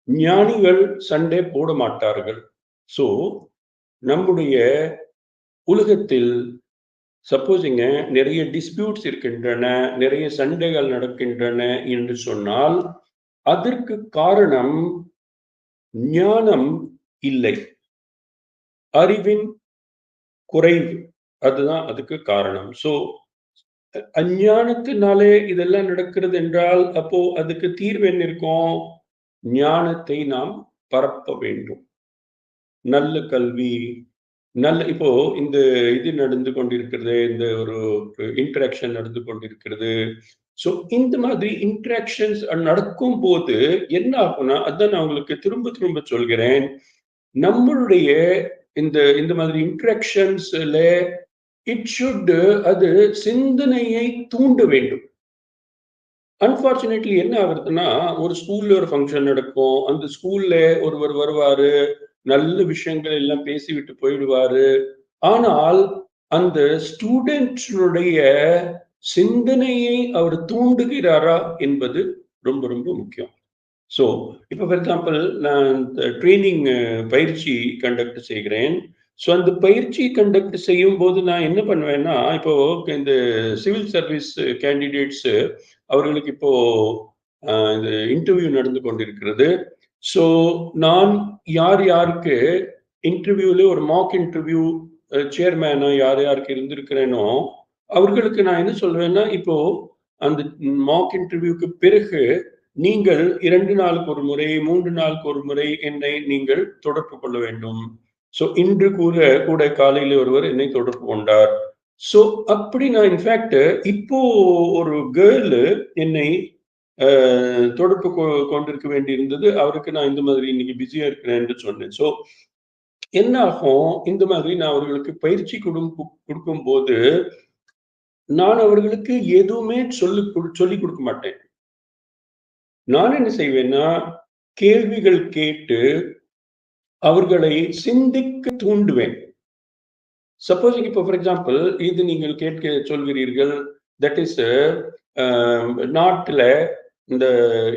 [SPEAKER 1] ஞானிகள் சண்டை போட மாட்டார்கள். ஸோ நம்முடைய உலகத்தில் சப்போஸிங்க நிறைய டிஸ்பியூட்ஸ் இருக்கின்றன, நிறைய சண்டைகள் நடக்கின்றன என்று சொன்னால் அதற்கு காரணம் ஞானம் இல்லை, அறிவின் குறைவு. அதுதான் அதுக்கு காரணம். ஸோ அஞ்ஞானத்தினாலே இதெல்லாம் நடக்கிறது என்றால் அப்போ அதுக்கு தீர்வு என்ன இருக்கும்? ஞானத்தை நாம் பரப்ப வேண்டும். நல்ல கல்வி, நல்ல இப்போ இந்த இது நடந்து கொண்டிருக்கிறது, இந்த ஒரு இன்டராக்ஷன் நடந்து கொண்டிருக்கிறது. ஸோ இந்த மாதிரி இன்டராக்ஷன்ஸ் நடக்கும் போது என்ன ஆகும்னா, அதான் நான் உங்களுக்கு திரும்ப திரும்ப சொல்கிறேன், நம்மளுடைய இந்த மாதிரி இன்டராக்ஷன்ஸ்ல இட் ஷுட் அது சிந்தனையை தூண்ட வேண்டும். அன்பார்ச்சுனேட்லி என்ன ஆகுதுன்னா, ஒரு ஸ்கூல்ல ஒரு ஃபங்க்ஷன் நடக்கும், அந்த ஸ்கூல்ல ஒருவர் வருவாரு, நல்ல விஷயங்கள் எல்லாம் பேசிவிட்டு போயிடுவாரு. ஆனால் அந்த ஸ்டூடெண்ட்ஸுடைய சிந்தனையை அவர் தூண்டுகிறாரா என்பது ரொம்ப ரொம்ப முக்கியம். ஸோ இப்போ ஃபார் எக்ஸாம்பிள் நான் ட்ரைனிங் பயிற்சி கண்டக்ட் செய்கிறேன். ஸோ அந்த பயிற்சி கண்டக்ட் செய்யும் போது நான் என்ன பண்ணுவேன்னா, இப்போ இந்த சிவில் சர்வீஸ் கேண்டிடேட்ஸ் அவர்களுக்கு இப்போ இந்த இன்டர்வியூ நடந்து கொண்டிருக்கிறது. ஸோ நான் யாருக்கு இன்டர்வியூல ஒரு மாக் இன்டர்வியூ சேர்மேனா யாருக்கு இருந்திருக்கிறேனோ அவர்களுக்கு நான் என்ன சொல்வேன்னா, இப்போ அந்த மாக் இன்டர்வியூக்கு பிறகு நீங்கள் 2 நாளுக்கு ஒரு முறை, 3 நாளுக்கு ஒரு முறை என்னை நீங்கள் தொடர்பு கொள்ள வேண்டும். ஸோ இன்று கூட காலையில் ஒருவர் என்னை தொடர்பு கொண்டார். ஸோ அப்படி நான் இன்ஃபேக்ட் இப்போ ஒரு கேர்ள் என்னை தொடர்பு கொண்டிருக்க வேண்டி இருந்தது. அவருக்கு நான் இந்த மாதிரி இன்னைக்கு பிஸியா இருக்கிறேன் என்று சொன்னேன். ஸோ என்ன ஆகும், இந்த மாதிரி நான் அவர்களுக்கு பயிற்சி கொடுக்கும் போது நான் அவர்களுக்கு எதுவுமே சொல்லி கொடுக்க மாட்டேன். நான் என்ன செய்வேன்னா, கேள்விகள் கேட்டு அவர்களை சிந்திக்க தூண்டுவேன். சப்போஸ் இப்போ ஃபார் எக்ஸாம்பிள் இது நீங்கள் கேட்க சொல்கிறீர்கள், தட் இஸ் நாட்டில் இந்த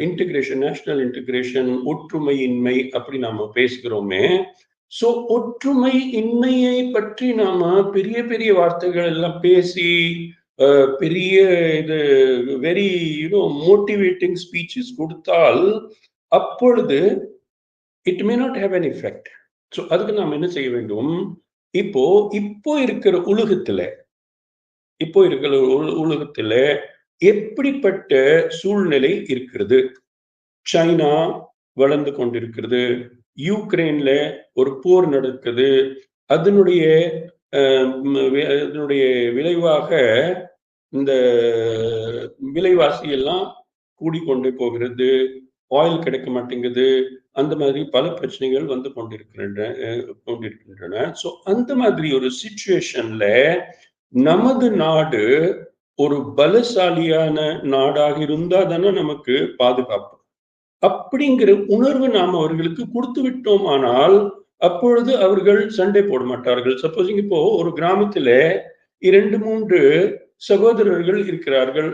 [SPEAKER 1] இன்டிகிரேஷன், நேஷனல் இன்டிகிரேஷன், ஒற்றுமையின்மை அப்படி நாம பேசுகிறோமே. ஸோ ஒற்றுமை இன்மையை பற்றி நாம பெரிய பெரிய வார்த்தைகள் எல்லாம் பேசி பெரிய இது வெரி மோட்டிவேட்டிங் ஸ்பீச்சஸ் கொடுத்தால் அப்பொழுது it may not have an effect. So அதுக்கு நாம் என்ன செய்ய வேண்டும், இப்போ இருக்கிற உலகத்துல எப்படிப்பட்ட சூழ்நிலை இருக்கிறது? சைனா வளர்ந்து கொண்டிருக்கிறது, யுக்ரைன்ல ஒரு போர் நடக்குது, அதனுடைய விளைவாக இந்த விலைவாசி எல்லாம் கூடிக்கொண்டே போகிறது, ஆயில் கிடைக்க மாட்டேங்குது, அந்த மாதிரி பல பிரச்சனைகள் வந்து கொண்டிருக்கின்றன. ஸோ அந்த மாதிரி ஒரு சிச்சுவேஷன்ல நமது நாடு ஒரு பலசாலியான நாடாக இருந்தா தானே நமக்கு பாதுகாப்பு. அப்படிங்கிற உணர்வு நாம் அவர்களுக்கு கொடுத்து விட்டோமானால் அப்பொழுது அவர்கள் சண்டை போட மாட்டார்கள். சப்போஸ் இப்போ ஒரு கிராமத்துல 2-3 சகோதரர்கள் இருக்கிறார்கள்.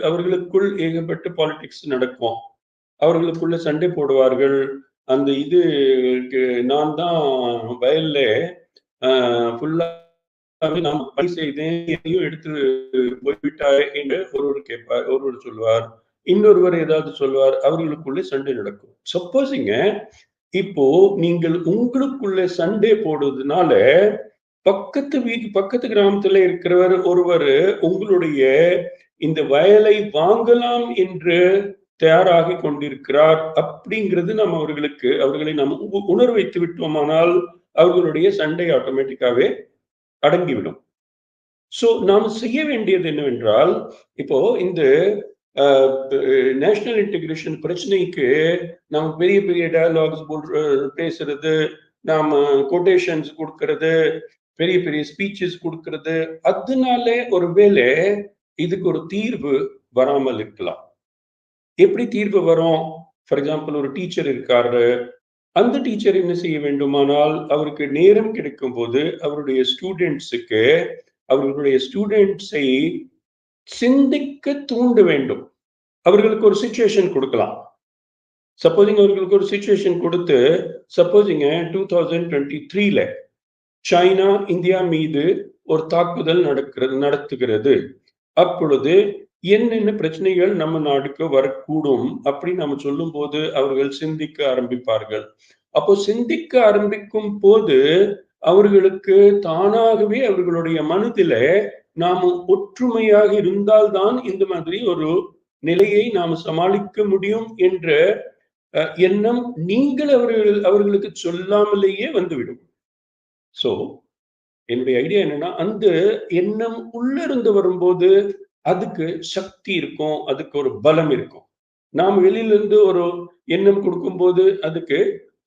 [SPEAKER 1] அவர்களுக்குள் ஏகப்பட்ட பாலிடிக்ஸ் நடக்கும். அவர்களுக்குள்ள சண்டை போடுவார்கள். அந்த இது நான் தான் வயல்ல ஃபுல்லாவே நான் பணி செய்தேன், எதையும் எடுத்து போய்விட்டாய் என்று ஒருவர் கேட்பார், ஒருவர் சொல்வார், இன்னொருவர் ஏதாவது சொல்வார். அவர்களுக்குள்ளே சண்டை நடக்கும். சப்போஸிங்க இப்போ நீங்கள் உங்களுக்குள்ள சண்டை போடுறதுனால பக்கத்து கிராமத்துல இருக்கிறவர் ஒருவர் உங்களுடைய இந்த வயலை வாங்கலாம் என்று தயாராகி கொண்டிருக்கிறார் அப்படிங்கிறது நம்ம அவர்களை நாம் உணர வைத்து விட்டோமானால் அவர்களுடைய சண்டை ஆட்டோமேட்டிக்காவே அடங்கிவிடும். சோ நாம் செய்ய வேண்டியது என்னவென்றால், இப்போ இந்த நேஷனல் இன்டெகிரேஷன் பிரச்சனைக்கு நாம் பெரிய பெரிய டயலாக்ஸ் பேசுறது, நாம கொட்டேஷன்ஸ் கொடுக்கறது, பெரிய பெரிய ஸ்பீச்சஸ் கொடுக்கறது, அதனால ஒருவேளை இதுக்கு ஒரு தீர்வு வராமல் இருக்கலாம். எப்படி தீர்வு வரும்? ஃபார் எக்ஸாம்பிள், ஒரு டீச்சர் இருக்காரு. அந்த டீச்சர் என்ன செய்ய வேண்டுமானால், அவருக்கு நேரம் கிடைக்கும் போது அவருடைய ஸ்டூடெண்ட்ஸை சிந்திக்க தூண்ட வேண்டும். அவர்களுக்கு ஒரு சிச்சுவேஷன் கொடுக்கலாம். சப்போஸிங் அவர்களுக்கு ஒரு சிச்சுவேஷன் கொடுத்து, சப்போஸிங்க 2023ல சைனா இந்தியா மீது ஒரு தாக்குதல் நடத்துகிறது. அப்பொழுது என்னென்ன பிரச்சனைகள் நம்ம நாடுக்கு வரக்கூடும் அப்படி நம்ம சொல்லும் போது அவர்கள் சிந்திக்க ஆரம்பிப்பார்கள். அப்போ சிந்திக்க ஆரம்பிக்கும் போது அவர்களுக்கு தானாகவே அவர்களுடைய மனதில நாம் ஒற்றுமையாக இருந்தால்தான் இந்த மாதிரி ஒரு நிலையை நாம் சமாளிக்க முடியும் என்ற எண்ணம் நீங்கள் அவர்களுக்கு சொல்லாமலேயே வந்துவிடும். சோ என்னுடைய ஐடியா என்னன்னா, அந்த எண்ணம் உள்ள இருந்து வரும்போது அதுக்கு சக்தி இருக்கும், அதுக்கு ஒரு பலம் இருக்கும். நாம் வெளியில இருந்து ஒரு எண்ணம் கொடுக்கும் போது அதுக்கு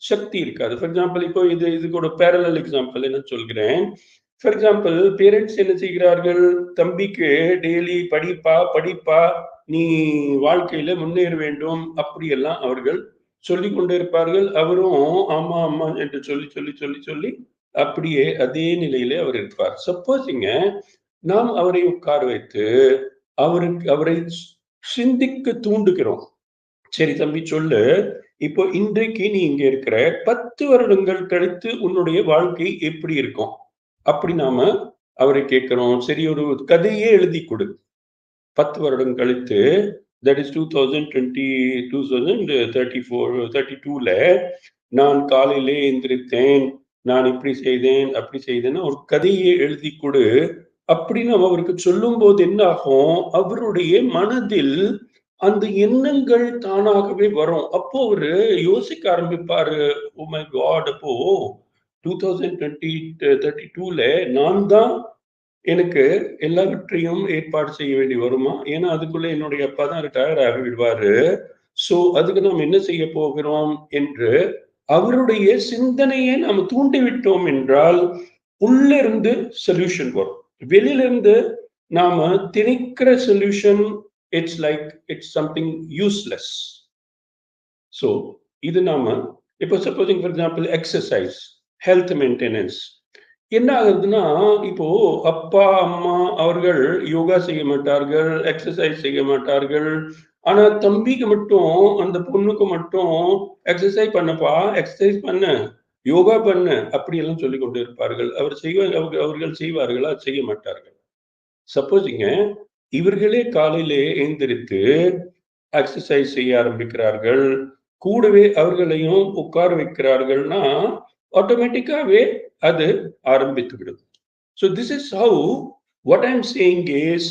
[SPEAKER 1] சக்தி இருக்காது. ஃபார் எக்ஸாம்பிள், இப்போ இதுக்கு ஒரு பேரலல் எக்ஸாம்பிள் என்ன சொல்கிறேன். ஃபார் எக்ஸாம்பிள், பேரண்ட்ஸ் என்ன செய்கிறார்கள்? தம்பிக்கு டெய்லி படிப்பா, நீ வாழ்க்கையில முன்னேற வேண்டும் அப்படியெல்லாம் அவர்கள் சொல்லி கொண்டே இருப்பார்கள். அவரும் ஆமா ஆமா என்று சொல்லி சொல்லி சொல்லி சொல்லி அப்படியே அதே நிலையிலே அவர் இருப்பார். சப்போஸிங்க நாம் அவரை உட்கார வைத்து அவரை சிந்திக்க தூண்டுகிறோம். சரி தம்பி சொல்லு, இப்போ இன்றைக்கு நீ இங்க இருக்கிற, 10 வருடங்கள் கழித்து உன்னுடைய வாழ்க்கை எப்படி இருக்கும் அப்படி நாம அவரை கேட்கிறோம். சரி, ஒரு கதையே எழுதி கொடு. 10 வருடம் கழித்து, தட் இஸ் 2032ல நான் காலையிலே எந்திரித்தேன், நான் இப்படி செய்தேன் அப்படி செய்தேன்னு ஒரு கதையை எழுதி கொடு அப்படின்னு அவருக்கு சொல்லும் போது என்ன ஆகும்? அவருடைய மனதில் அந்த எண்ணங்கள் தானாகவே வரும். அப்போ அவரு யோசிக்க ஆரம்பிப்பாரு, ஓ மை காட், அப்போ 2032ல நான் தான் எனக்கு எல்லாவற்றையும் ஏற்பாடு செய்ய வேண்டி வருமா? ஏன்னா அதுக்குள்ள என்னுடைய அப்பா தான் ரிட்டையர்ட் ஆகி விடுவாரு. சோ அதுக்கு நாம் என்ன செய்ய போகிறோம் என்று அவருடைய சிந்தனையை நாம் தூண்டிவிட்டோம் என்றால் உள்ள இருந்து சொல்யூஷன் வரும். வெளியிலிருந்து நாம திணிக்கிற solution, it's something useless. So இது நாம இப்போ supposing for example exercise, health maintenance என்ன ஆகுதுன்னா, இப்போ அப்பா அம்மா அவர்கள் யோகா செய்ய மாட்டார்கள், எக்ஸசைஸ் செய்ய மாட்டார்கள். ஆனா தம்பிக்கு மட்டும், அந்த பொண்ணுக்கு மட்டும் எக்ஸசைஸ் பண்ண, யோகா பண்ணு அப்படியெல்லாம் சொல்லி கொண்டு இருப்பார்கள். அவர்கள் செய்வார்களா? செய்ய மாட்டார்கள். சப்போஸிங்க இவர்களே காலையிலே எழுந்திரித்து எக்ஸசைஸ் செய்ய ஆரம்பிக்கிறார்கள், கூடவே அவர்களையும் உட்கார வைக்கிறார்கள்னா ஆட்டோமேட்டிக்காவே அது ஆரம்பித்து விடும். So this is how, what I'm saying is,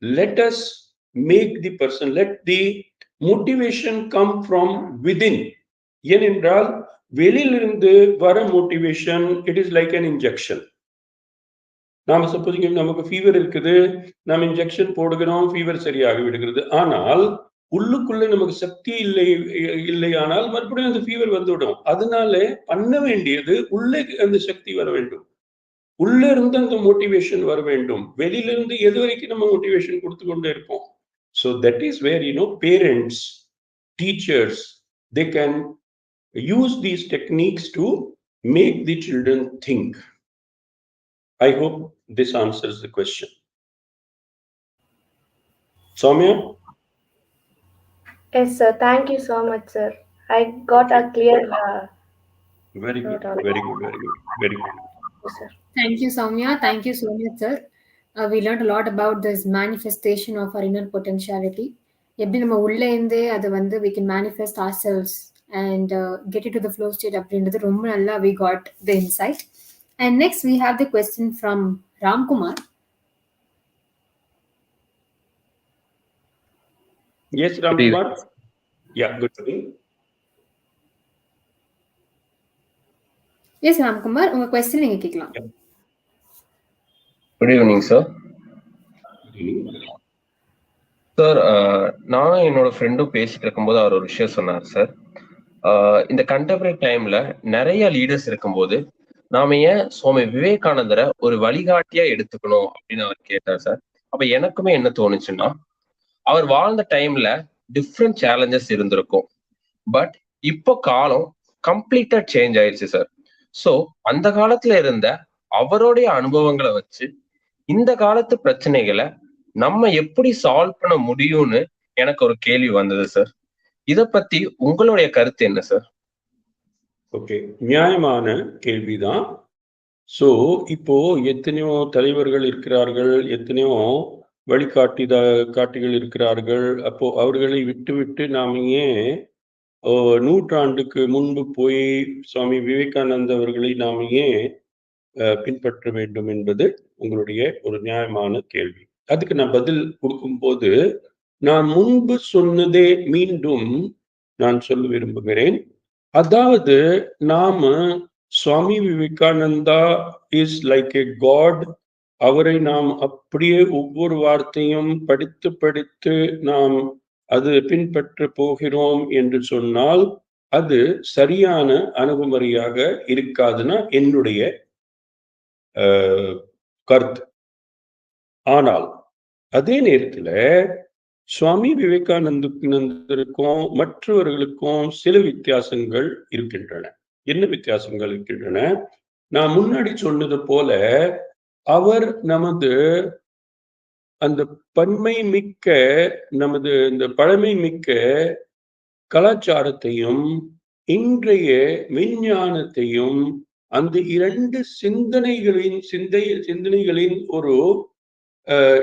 [SPEAKER 1] let us make the person, let the motivation come from within. ஏனென்றால் வெளியிலிருந்து வர motivation, it is like an injection. நாம சப்போஸ் நமக்கு ஃபீவர் இருக்குது, நாம் இன்ஜெக்ஷன் போடுகிறோம், ஃபீவர் சரியாகி விடுகிறது. ஆனால் உள்ளுக்குள்ள நமக்கு சக்தி இல்லையானால் மறுபடியும் அந்த ஃபீவர் வந்துவிடும். அதனால பண்ண வேண்டியது உள்ளே அந்த சக்தி வர வேண்டும், உள்ள இருந்து அந்த மோட்டிவேஷன் வர வேண்டும். வெளியில இருந்து எது வரைக்கும் நம்ம மோட்டிவேஷன் கொடுத்து கொண்டே இருப்போம். So that is where, parents, teachers, they can use these techniques to make the children think. I hope this answers the question. Soumya?
[SPEAKER 5] Yes, sir. Thank you so much, sir. I got a clear.
[SPEAKER 1] Very good, very good, very good, very good.
[SPEAKER 5] Yes, sir.
[SPEAKER 2] Thank you, Soumya. Thank you so much, sir. We learned a lot about this manifestation of our inner potentiality. எப்படி நம்ம உள்ளே இருந்தே அதை வந்து we can manifest ourselves and get into the flow state அப்படின்றது ரொம்ப நல்லா we got the insight. And next we have the question from Ram Kumar.
[SPEAKER 1] Yes, Ram Kumar. Yeah, good morning.
[SPEAKER 2] Yes, Ram Kumar, உங்க question நீங்க கேட்கலாம்.
[SPEAKER 6] Good evening, sir. சார், நானும் என்னோட ஃப்ரெண்டும் பேசிட்டு இருக்கும்போது அவர் ஒரு விஷயம் சொன்னார் சார். இந்த கண்டெம்பரரி டைம்ல நிறைய லீடர்ஸ் இருக்கும்போது நாம ஏன் சுவாமி விவேகானந்தரை ஒரு வழிகாட்டியா எடுத்துக்கணும் அப்படின்னு அவர் கேட்டார் சார். அப்ப எனக்குமே என்ன தோணுச்சுன்னா, அவர் வாழ்ந்த டைம்ல டிஃப்ரெண்ட் சேலஞ்சஸ் இருந்திருக்கும். பட் இப்போ காலம் கம்ப்ளீட்டா சேஞ்ச் ஆயிடுச்சு சார். ஸோ அந்த காலத்துல இருந்த அவருடைய அனுபவங்களை வச்சு இந்த காலத்து பிரச்சனைகளை நம்ம எப்படி சால்வ் பண்ண முடியும்னு எனக்கு ஒரு கேள்வி வந்தது சார். இத பத்தி உங்களுடைய கருத்து என்ன சார்?
[SPEAKER 1] ஓகே, நியாயமான கேள்விதான். ஸோ இப்போ எத்தனையோ தலைவர்கள் இருக்கிறார்கள், எத்தனையோ காட்டிகள் இருக்கிறார்கள். அப்போ அவர்களை விட்டு நாம் ஏன் நூற்றாண்டுக்கு முன்பு போய் சுவாமி விவேகானந்த அவர்களை நாம் ஏன் பின்பற்ற வேண்டும் என்பது உங்களுடைய ஒரு நியாயமான கேள்வி. அதுக்கு நான் பதில் கொடுக்கும்போது நான் முன்பு சொன்னதே மீண்டும் நான் சொல்ல விரும்புகிறேன். அதாவது நாம Swami Vivekananda is like a god. அவரை நாம் அப்படியே ஒவ்வொரு வார்த்தையும் படித்து படித்து நாம் அது பின்பற்ற போகிறோம் என்று சொன்னால் அது சரியான அணுகுமுறையாக இருக்காதுன்னா என்னுடைய கருத்து. ஆனால் அதே நேரத்துல சுவாமி விவேகானந்தருக்கும் மற்றவர்களுக்கும் சில வித்தியாசங்கள் இருக்கின்றன. என்ன வித்தியாசங்கள் இருக்கின்றன? நான் முன்னாடி சொன்னது போல அவர் நமது அந்த பன்மை மிக்க நமது இந்த பழமை மிக்க கலாச்சாரத்தையும் இன்றைய விஞ்ஞானத்தையும் அந்த இரண்டு சிந்தனைகளின் ஒரு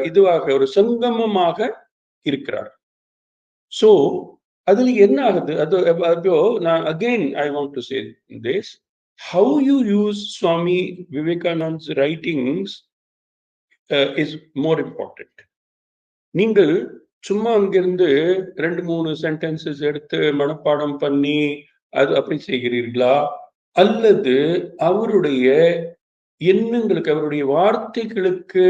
[SPEAKER 1] இதுவாக ஒரு சங்கமமாக இருக்கிறார். ஸோ அதுல என்ன ஆகுது? அது நான் again I want to say this, how you use Swami Vivekanand writings is more important. நீங்கள் சும்மா அங்கிருந்து 2-3 சென்டென்சஸ் எடுத்து மனப்பாடம் பண்ணி அது அப்படி செய்கிறீர்களா, அல்லது அவருடைய எண்ணங்களுக்கு அவருடைய வார்த்தைகளுக்கு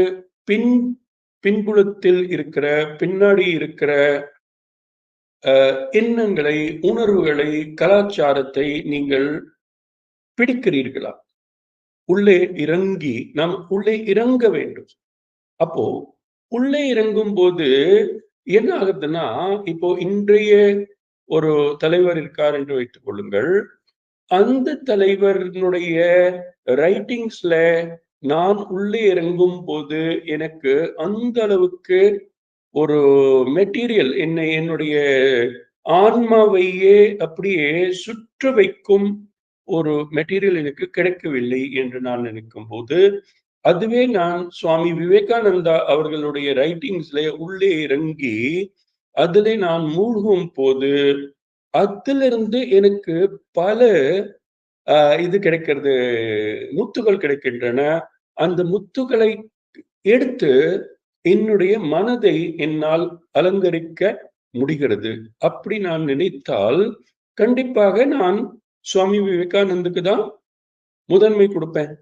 [SPEAKER 1] பின்புலத்தில் இருக்கிற பின்னாடி இருக்கிற எண்ணங்களை, உணர்வுகளை, கலாச்சாரத்தை நீங்கள் பிடிக்கிறீர்களா? உள்ளே இறங்கி நாம் உள்ளே இறங்க வேண்டும். அப்போ உள்ளே இறங்கும் போது என்ன ஆகுதுன்னா, இப்போ இன்றைய ஒரு தலைவர் இருக்கார் என்று வைத்துக் கொள்ளுங்கள். அந்த தலைவர்களுடைய ரைட்டிங்ஸ்ல நான் உள்ளே இறங்கும் போது எனக்கு அந்த அளவுக்கு ஒரு மெட்டீரியல் என்னுடைய ஆன்மாவையே அப்படியே சுற்ற வைக்கும் ஒரு மெட்டீரியல் எனக்கு கிடைக்கவில்லை என்று நான் நினைக்கும் போது, அதுவே நான் சுவாமி விவேகானந்தா அவர்களுடைய ரைட்டிங்ஸ்ல உள்ளே இறங்கி அதிலே நான் மூழ்கும் போது அதிலிருந்து எனக்கு பல இது கிடைக்கிறது, முத்துகள் கிடைக்கின்றன. அந்த முத்துகளை எடுத்து என்னுடைய மனதை என்னால் அலங்கரிக்க முடிகிறது. அப்படி நான் நினைத்தால் கண்டிப்பாக நான் சுவாமி விவேகானந்துக்கு தான் முதன்மை கொடுப்பேன்.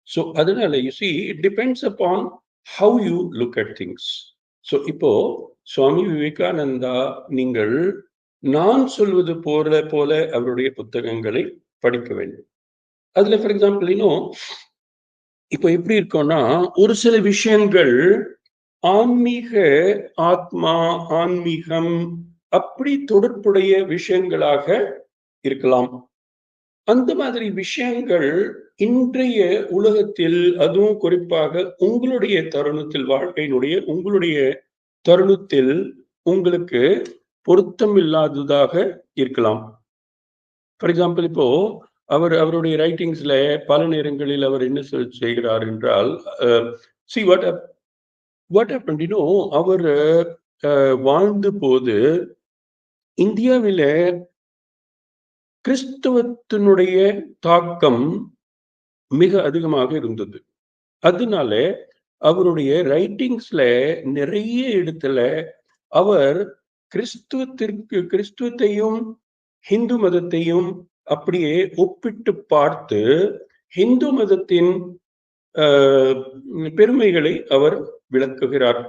[SPEAKER 1] ஸோ அதனால you see it depends upon how you look at things. So இப்போ சுவாமி விவேகானந்தா நீங்கள் நான் சொல்வது போல அவருடைய புத்தகங்களை படிக்க வேண்டும். அதுல ஃபார் எக்ஸாம்பிள் இப்போ எப்படி இருக்கோம்னா, ஒரு சில விஷயங்கள் ஆன்மீக ஆத்மா, ஆன்மீகம் அப்படி தொடர்புடைய விஷயங்களாக இருக்கலாம். அந்த மாதிரி விஷயங்கள் இன்றைய உலகத்தில், அதுவும் குறிப்பாக உங்களுடைய தருணத்தில், வாழ்க்கையினுடைய உங்களுடைய தருணத்தில் உங்களுக்கு பொருத்தம் இல்லாததாக இருக்கலாம். ஃபார் எக்ஸாம்பிள், இப்போ அவருடைய ரைட்டிங்ஸ்ல பல நேரங்களில் அவர் என்ன செய்கிறார் என்றால், see what happened, you know, அவர் வாழ்ந்த போது இந்தியாவில கிறிஸ்தவத்தினுடைய தாக்கம் மிக அதிகமாக இருந்தது. அதனால அவருடைய ரைட்டிங்ஸ்ல நிறைய இடத்துல அவர் கிறிஸ்துவத்தையும் ஹிந்து மதத்தையும் அப்படியே ஒப்பிட்டு பார்த்து ஹிந்து மதத்தின் பெருமைகளை அவர் விளக்குகிறார்.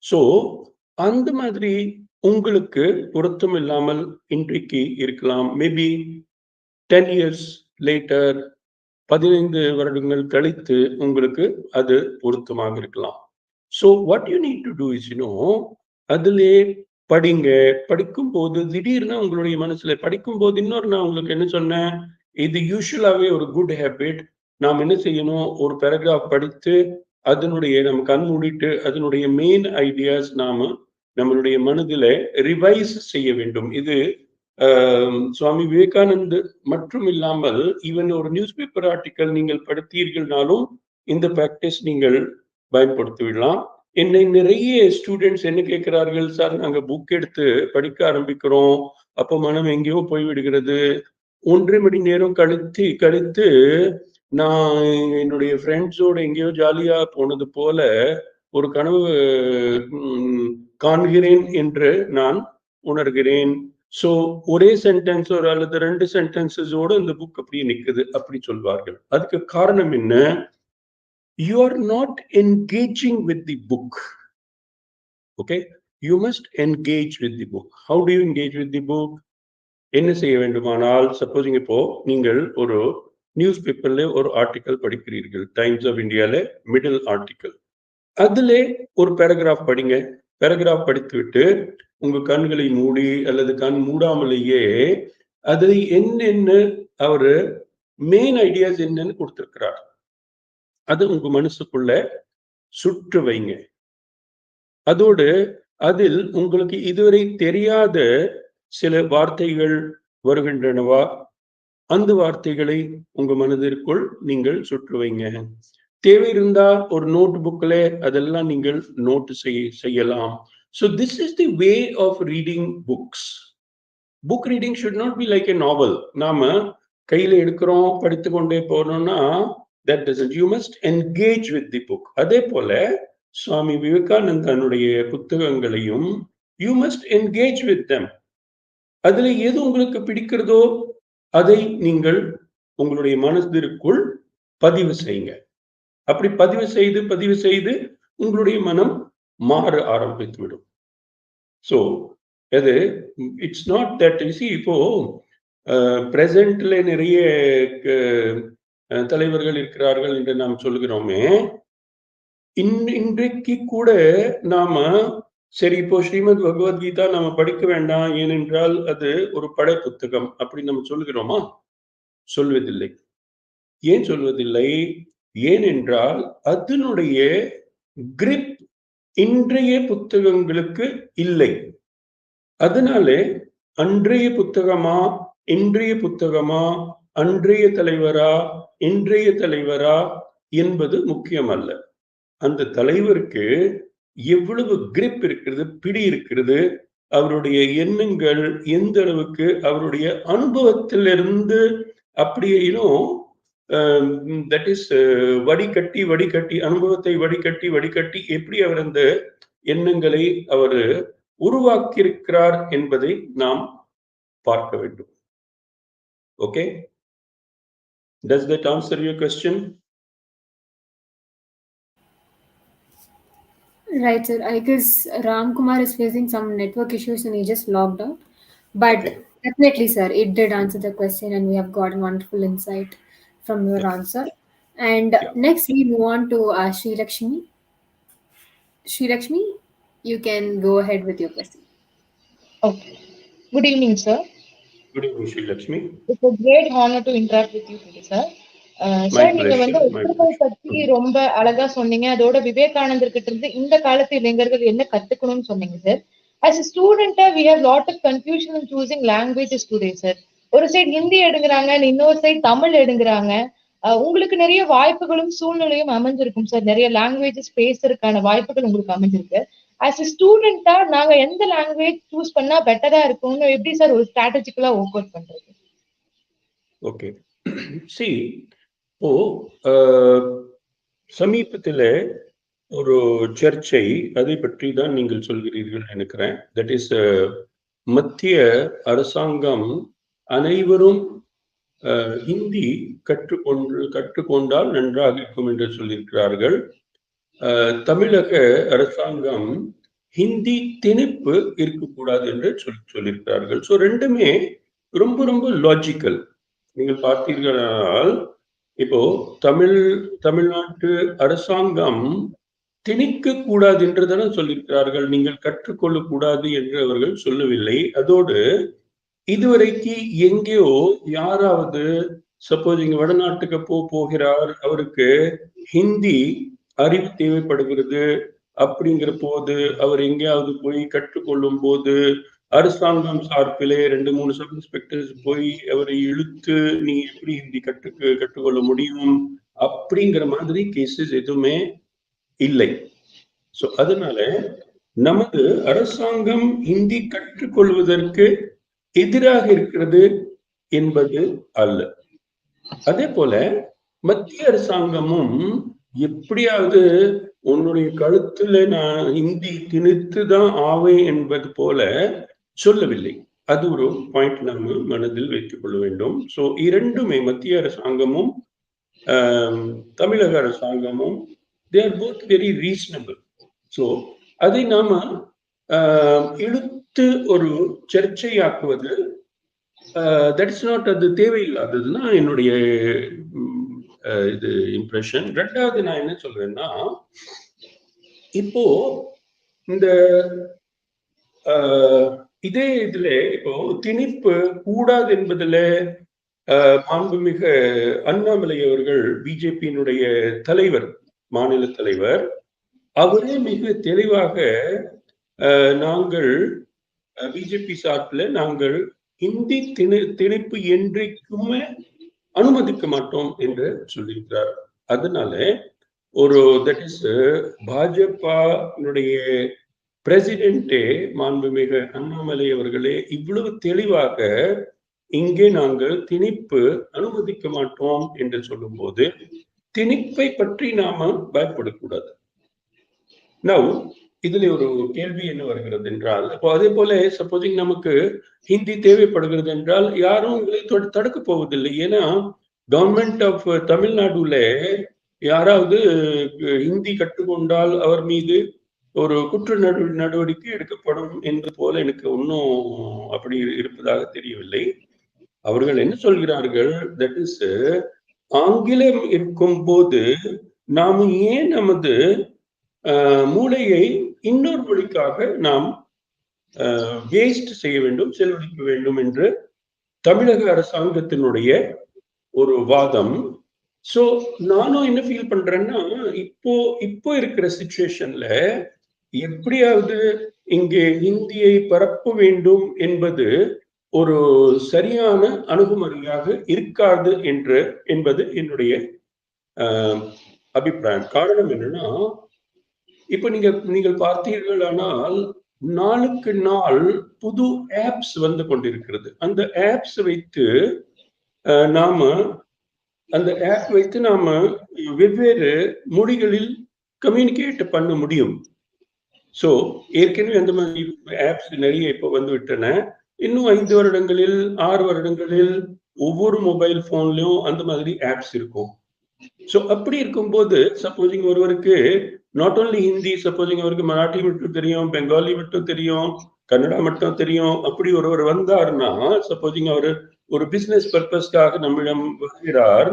[SPEAKER 1] சோ அந்த மாதிரி உங்களுக்கு பொருத்தம் இல்லாமல் இன்றைக்கு இருக்கலாம். மேபி 10 years later, 15 வருடங்கள் கழித்து உங்களுக்கு அது பொருத்தமாக இருக்கலாம். So what you need to do is, அதிலே படிங்க. படிக்கும் போது திடீர்னு உங்களுடைய மனசுல படிக்கும் போது நான் உங்களுக்கு என்ன சொன்னேன், இது யூஸ்வலாவே ஒரு குட் ஹேபிட். நாம் என்ன செய்யணும், ஒரு பேராகிராஃப் படித்து அதனுடைய நம்ம கண் மூடிட்டு அதனுடைய மெயின் ஐடியாஸ் நம்மளுடைய மனதில் ரிவைஸ் செய்ய வேண்டும். இது சுவாமி விவேகானந்த மற்றும் இல்லாமல் ஈவன் ஒரு நியூஸ் பேப்பர் ஆர்டிக்கல் நீங்கள் படித்தீர்கள்னாலும் இந்த பிராக்டிஸ் நீங்கள் பயன்படுத்தி விடலாம். என்னை நிறைய ஸ்டூடெண்ட்ஸ் என்ன கேட்கிறார்கள், சார் நாங்கள் புக் எடுத்து படிக்க ஆரம்பிக்கிறோம், அப்போ மனம் எங்கேயோ போய்விடுகிறது. 1.5 மணி நேரம் கழித்து நான் என்னுடைய ஃப்ரெண்ட்ஸோட எங்கேயோ ஜாலியா போனது போல ஒரு கனவு காண்கிறேன் என்று நான் உணர்கிறேன். ஸோ ஒரே சென்டென்ஸ் அல்லது 2 சென்டென்சஸோட இந்த புக் அப்படியே நிற்குது அப்படி சொல்வார்கள். அதுக்கு காரணம் என்ன? You are not engaging with the book. Okay, you must engage with the book. How do you engage with the book? என்ன செய்ய வேண்டுமானால், சப்போஸ் இப்போ நீங்கள் ஒரு நியூஸ் பேப்பர்ல ஒரு ஆர்டிக்கல் படிக்கிறீர்கள், டைம்ஸ் ஆஃப் இந்தியால மிடில் ஆர்டிக்கல், அதுல ஒரு பேராகிராஃப் படிங்க. பேராகிராஃப் படித்துவிட்டு உங்க கண்களை மூடி அல்லது கண் மூடாமலேயே அதில் என்னென்ன அவரு மெயின் ஐடியாஸ் என்னன்னு கொடுத்திருக்கிறார் அது உங்க மனசுக்குள்ள சுற்று வைங்க. அதோடு அதில் உங்களுக்கு இதுவரை தெரியாத சில வார்த்தைகள் வருகின்றனவா, அந்த வார்த்தைகளை உங்க மனதிற்குள் நீங்கள் சுற்று வைங்க. தேவை இருந்தா ஒரு நோட் புக்ல அதெல்லாம் நீங்கள் நோட் செய்யலாம். So this is the way of reading books. Book reading should not be like a novel. நாம கையில எடுக்கிறோம் படித்து கொண்டே போனோம்னா that doesn't. You must engage with the book. அதே போல சுவாமி விவேகானந்தனுடைய புத்தகங்களையும் you must engage with them. அதுல எது உங்களுக்கு பிடிக்கிறதோ அதை நீங்கள் உங்களுடைய மனதிற்குள் பதிவு செய்யுங்க. அப்படி பதிவு செய்து உங்களுடைய மனம் மாற ஆரம்பித்துவிடும். ஸோ அது it's not that you see, இப்போ பிரசன்ட்ல நிறைய தலைவர்கள் இருக்கிறார்கள் என்று நாம் சொல்கிறோமே, இன்றைக்கு கூட நாம சரி இப்போ ஸ்ரீமத் பகவத்கீதா நாம படிக்க வேண்டாம் ஏனென்றால் அது ஒரு படை புத்தகம் அப்படி நம்ம சொல்கிறோமா? சொல்வதில்லை. ஏன் சொல்வதில்லை? ஏனென்றால் அதனுடைய கிரிப் இன்றைய புத்தகங்களுக்கு இல்லை. அதனாலே அன்றைய புத்தகமா இன்றைய புத்தகமா, அன்றைய தலைவரா இன்றைய தலைவரா என்பது முக்கியம் அல்ல. அந்த தலைவருக்கு எவ்வளவு கிரிப் இருக்கிறது, பிடி இருக்கிறது, அவருடைய எண்ணங்கள் எந்த அளவுக்கு அவருடைய அனுபவத்திலிருந்து அப்படியும் தட் இஸ் வடிகட்டி அனுபவத்தை வடிகட்டி எப்படி அவர் அந்த எண்ணங்களை அவர் உருவாக்கியிருக்கிறார் என்பதை நாம் பார்க்க வேண்டும். Okay, does that answer your question?
[SPEAKER 2] Right, sir. I guess Ram Kumar is facing some network issues and he just logged out. But
[SPEAKER 1] Okay.
[SPEAKER 2] Definitely, sir, it did answer the question and we have got wonderful insight from your answer. And next we move on to Sri Lakshmi. Sri Lakshmi, you can go ahead with your question.
[SPEAKER 7] Okay. Good evening, sir.
[SPEAKER 1] Good evening, Sri Lakshmi.
[SPEAKER 7] It's a great honor to interact with you today, sir. Sir நீங்க வந்து ஒற்றுமை பத்தி ரொம்ப அழகா சொன்னீங்க. அதோட விவேகானந்தர் கிட்ட இருந்து இந்த காலத்து இளைஞர்கள் என்ன கத்துக்கணும்னு சொன்னீங்க sir. As a ஸ்டூடெண்டா we have lot of confusion in choosing languages today sir. ஒரு சைடு ஹிந்தி எடுங்கிறாங்க, இன்னொரு சைடு தமிழ் எடுங்கிறாங்க. உங்களுக்கு நிறைய வாய்ப்புகளும் சூழ்நிலையும் அமைஞ்சிருக்கும் சார். நிறைய லாங்குவேஜஸ் பேசுறதுக்கான வாய்ப்புகள் உங்களுக்கு அமைஞ்சிருக்கு. ஆஸ் a ஸ்டூடெண்டா நாங்க எந்த லாங்குவேஜ் சூஸ் பண்ணா பெட்டரா இருக்கும்னு எப்படி சார் ஒரு ஸ்ட்ராட்டஜிக்கலா ஒர்க் அவுட் பண்றது?
[SPEAKER 1] ஓகே, சி இப்போ சமீபத்தில் ஒரு சர்ச்சை அதை பற்றி தான் நீங்கள் சொல்கிறீர்கள் நினைக்கிறேன். தட் இஸ் மத்திய அரசாங்கம் அனைவரும் ஹிந்தி கற்றுக்கொண்டால் நன்றாக இருக்கும் என்று சொல்லியிருக்கிறார்கள். தமிழக அரசாங்கம் ஹிந்தி திணிப்பு இருக்கக்கூடாது என்று சொல்லியிருக்கிறார்கள். ஸோ ரெண்டுமே ரொம்ப ரொம்ப லாஜிக்கல். நீங்கள் பார்த்தீர்களானால் இப்போ தமிழ்நாட்டு அரசாங்கம் திணிக்க கூடாது என்றுதானே சொல்லியிருக்கிறார்கள், நீங்கள் கற்றுக்கொள்ளக்கூடாது என்று அவர்கள் சொல்லவில்லை. அதோடு இதுவரைக்கு எங்கேயோ யாராவது சப்போஸ் இங்க வடநாட்டுக்கு போகிறார், அவருக்கு ஹிந்தி அறிவு தேவைப்படுகிறது அப்படிங்கிற போது அவர் எங்கேயாவது போய் கற்றுக்கொள்ளும் போது அரசாங்கம் சார்பிலே 2-3 சப் இன்ஸ்பெக்டர்ஸ் போய் அவரை இழுத்து நீ எப்படி ஹிந்தி கற்றுக்கொள்ள முடியும் அப்படிங்கிற மாதிரி கேசஸ் எதுவுமே இல்லை. ஸோ அதனால நமது அரசாங்கம் ஹிந்தி கற்றுக்கொள்வதற்கு எதிராக இருக்கிறது என்பது அல்ல. அதே போல மத்திய அரசாங்கமும் எப்படியாவது உன்னுடைய கழுத்துல நான் ஹிந்தி திணித்து தான் ஆவேன் என்பது போல சொல்லவில்லை. அது ஒரு பாயிண்ட் நம்ம மனதில் வைத்துக் கொள்ள வேண்டும். ஸோ இரண்டுமே மத்திய அரசாங்கமும் தமிழக அரசாங்கமும் they are both very reasonable. So அதை நாம இழுத்து ஒரு சர்ச்சையாக்குவது தட் இஸ் நாட், அது தேவையில்லாததுதான் என்னுடைய இது இம்ப்ரெஷன். ரெண்டாவது நான் என்ன சொல்றேன்னா, இப்போ இந்த இதே இதுல இப்போ திணிப்பு கூடாது என்பதுல மாண்புமிகு அண்ணாமலை அவர்கள் பிஜேபியினுடைய தலைவர், மாநில தலைவர், அவரே மிக தெளிவாக நாங்கள் பிஜேபி சார்பில் நாங்கள் ஹிந்தி திணிப்பு என்றைக்குமே அனுமதிக்க மாட்டோம் என்று சொல்லியிருக்கிறார். அதனால ஒரு தட் இஸ் பாஜகனுடைய பிரசிடென்டே மாண்புமிகு அண்ணாமலை அவர்களே இவ்வளவு தெளிவாக இங்கே நாங்கள் திணிப்பு அனுமதிக்க மாட்டோம் என்று சொல்லும் போது திணிப்பை பற்றி நாம பயப்படக்கூடாது. நவ் இதுல ஒரு கேள்வி என்ன வருகிறது என்றால், இப்போ அதே போல சப்போசிங் நமக்கு ஹிந்தி தேவைப்படுகிறது என்றால் யாரும் உங்களை தடுக்க போவதில்லை. ஏன்னா கவர்மெண்ட் ஆஃப் தமிழ்நாடுல யாராவது ஹிந்தி கற்றுக்கொண்டால் அவர் மீது ஒரு குற்ற நடவடிக்கை எடுக்கப்படும் என்று போல எனக்கு ஒன்றும் அப்படி இருப்பதாக தெரியவில்லை. அவர்கள் என்ன சொல்கிறார்கள், தட் இஸ் ஆங்கிலம் இருக்கும் போது நாம் ஏன் நமது மூளையை இன்னொரு மொழிக்காக நாம் வேஸ்ட் செய்ய வேண்டும், செலவழிக்க வேண்டும் என்று தமிழக அரசாங்கத்தினுடைய ஒரு வாதம். ஸோ நானும் என்ன ஃபீல் பண்றேன்னா, இப்போ இருக்கிற சிச்சுவேஷன்ல எப்படியாவது இங்கே ஹிந்தியை பரப்ப வேண்டும் என்பது ஒரு சரியான அணுகுமுறையாக இருக்காது என்பது என்னுடைய அபிப்பிராயம். காரணம் என்னன்னா, இப்ப நீங்கள் பார்த்தீர்களானால் நாளுக்கு நாள் புது ஆப்ஸ் வந்து கொண்டிருக்கிறது. அந்த ஆப்ஸ் வைத்து அந்த ஆப் வைத்து நாம வெவ்வேறு மொழிகளில் கம்யூனிகேட் பண்ண முடியும். ஸோ ஏற்கனவே அந்த மாதிரி ஆப்ஸ் நிறைய இப்போ வந்து விட்டன. இன்னும் 5 வருடங்களில் 6 வருடங்களில் ஒவ்வொரு மொபைல் போன்லயும் அந்த மாதிரி ஆப்ஸ் இருக்கும். ஸோ அப்படி இருக்கும்போது சப்போசிங் ஒருவருக்கு நாட் ஓன்லி ஹிந்தி, சப்போசிங் அவருக்கு மராட்டி மட்டும் தெரியும், பெங்காலி மட்டும் தெரியும், கன்னடா மட்டும் தெரியும், அப்படி ஒருவர் வந்தாருன்னா, சப்போசிங் அவர் ஒரு பிசினஸ் பர்பஸ்க்காக நம்மிடம் வருகிறார்,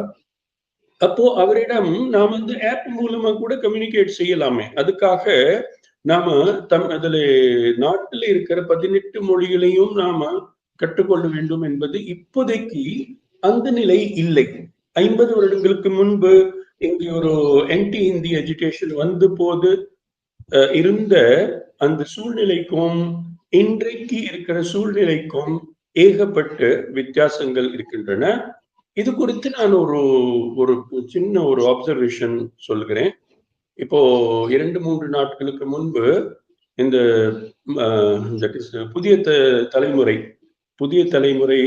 [SPEAKER 1] அப்போ அவரிடம் நாம் வந்து ஆப் மூலமா கூட கம்யூனிகேட் செய்யலாமே. அதுக்காக நாம அதுல நாட்டில் இருக்கிற 18 மொழிகளையும் நாம கற்றுக்கொள்ள வேண்டும் என்பது இப்போதைக்கு அந்த நிலை இல்லை. 50 வருடங்களுக்கு முன்பு இங்கே ஒரு என்டி ஹிந்தி எஜுகேஷன் வந்த போது இருந்த அந்த சூழ்நிலைக்கும் இன்றைக்கு இருக்கிற சூழ்நிலைக்கும் ஏகப்பட்ட வித்தியாசங்கள் இருக்கின்றன. இது குறித்து நான் ஒரு சின்ன ஒரு அப்சர்வேஷன் சொல்கிறேன். இப்போ 2-3 நாட்களுக்கு முன்பு இந்த புதிய தலைமுறை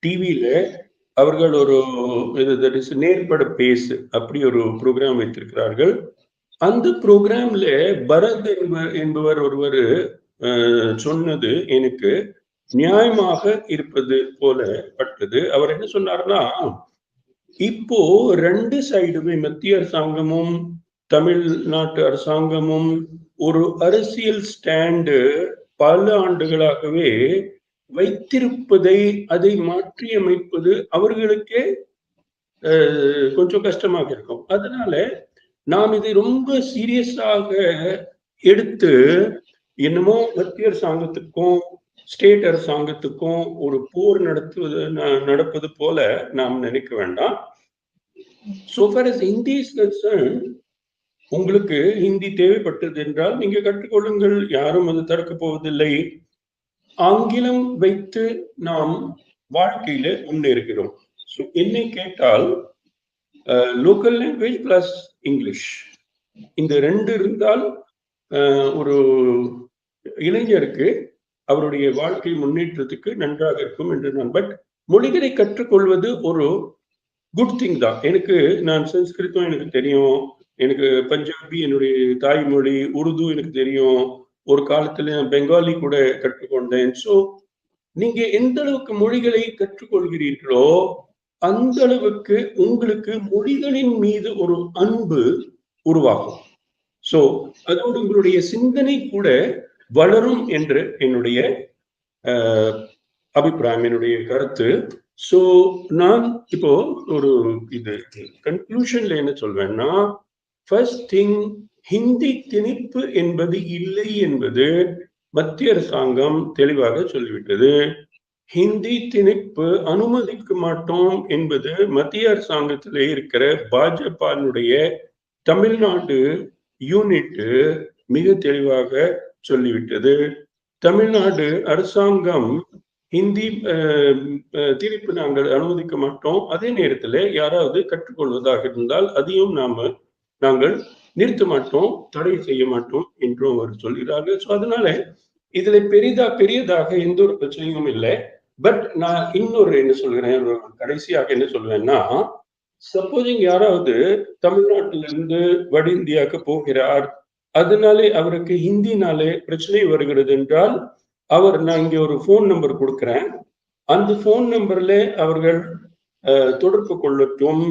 [SPEAKER 1] டிவியில அவர்கள் ஒரு நேர்பட பேசு அப்படி ஒரு ப்ரோக்ராம் வைத்திருக்கிறார்கள். அந்த ப்ரோக்ராம்ல பரத் என்பவர் ஒருவர் சொன்னது எனக்கு நியாயமாக இருப்பது போல பட்டது. அவர் என்ன சொன்னார்னா, இப்போ 2 சைடுமே மத்திய அரசாங்கமும் தமிழ்நாட்டு அரசாங்கமும் ஒரு அரசியல் ஸ்டாண்டு பல ஆண்டுகளாகவே வைத்திருப்பதை அதை மாற்றியமைப்பது அவர்களுக்கே கொஞ்சம் கஷ்டமாக இருக்கும். அதனால நாம் இதை ரொம்ப சீரியஸாக எடுத்து என்னமோ மத்திய அரசாங்கத்துக்கும் ஸ்டேட் அரசாங்கத்துக்கும் ஒரு போர் நடப்பது போல நாம் நினைக்க வேண்டாம். So far as Hindi is concerned, உங்களுக்கு ஹிந்தி தேவைப்பட்டது என்றால் நீங்க கற்றுக்கொள்ளுங்கள், யாரும் அது தடுக்க போவதில்லை. ஆங்கிலம் வைத்து நாம் வாழ்க்கையில முன்னேறுகிறோம். ஸோ என்னை கேட்டால் லோக்கல் லாங்குவேஜ் பிளஸ் இங்கிலீஷ், இந்த 2 இருந்தால் ஒரு இளைஞருக்கு அவருடைய வாழ்க்கை முன்னேற்றத்துக்கு நன்றாக இருக்கும் என்று நான். பட் மொழிகளை கற்றுக்கொள்வது ஒரு குட் திங் தான். நான் சன்ஸ்கிருதம் எனக்கு தெரியும், எனக்கு பஞ்சாபி என்னுடைய தாய்மொழி, உருது எனக்கு தெரியும், ஒரு காலத்துல நான் பெங்காலி கூட கற்றுக்கொண்டேன். ஸோ நீங்க எந்த அளவுக்கு மொழிகளை கற்றுக்கொள்கிறீர்களோ அந்த அளவுக்கு உங்களுக்கு மொழிகளின் மீது ஒரு அன்பு உருவாகும். ஸோ அதோடு உங்களுடைய சிந்தனை கூட வளரும் என்று என்னுடைய அபிப்பிராயம், என்னுடைய கருத்து. ஸோ நான் இப்போ ஒரு இது கன்க்ளூஷன்ல என்ன சொல்வேன்னா, ஃபர்ஸ்ட் திங், ஹிந்தி திணிப்பு என்பது இல்லை என்பது மத்திய அரசாங்கம் தெளிவாக சொல்லிவிட்டது. ஹிந்தி திணிப்பு அனுமதிக்க மாட்டோம் என்பது மத்திய அரசாங்கத்திலே இருக்கிற பாஜகவினுடைய தமிழ்நாடு யூனிட் மிக தெளிவாக சொல்லிவிட்டது. தமிழ்நாடு அரசாங்கம் ஹிந்தி திணிப்பு நாங்கள் அனுமதிக்க மாட்டோம், அதே நேரத்தில் யாராவது கற்றுக்கொள்வதாக இருந்தால் அதையும் நாங்கள் நிறுத்த மாட்டோம், தடை செய்ய மாட்டோம் என்றும் அவர் சொல்கிறார்கள். ஸோ அதனால இதுல பெரியதாக எந்த ஒரு பிரச்சனையும் இல்லை. பட் நான் இன்னொரு என்ன சொல்கிறேன், கடைசியாக என்ன சொல்வேன்னா, சப்போஸிங் யாராவது தமிழ்நாட்டிலிருந்து வட இந்தியாவுக்கு போகிறார், அதனாலே அவருக்கு ஹிந்தினாலே பிரச்சனை வருகிறது என்றால் நான் இங்க ஒரு போன் நம்பர் கொடுக்கிறேன், அந்த போன் நம்பர்ல அவர்கள் தொடர்பு கொள்ளட்டும்,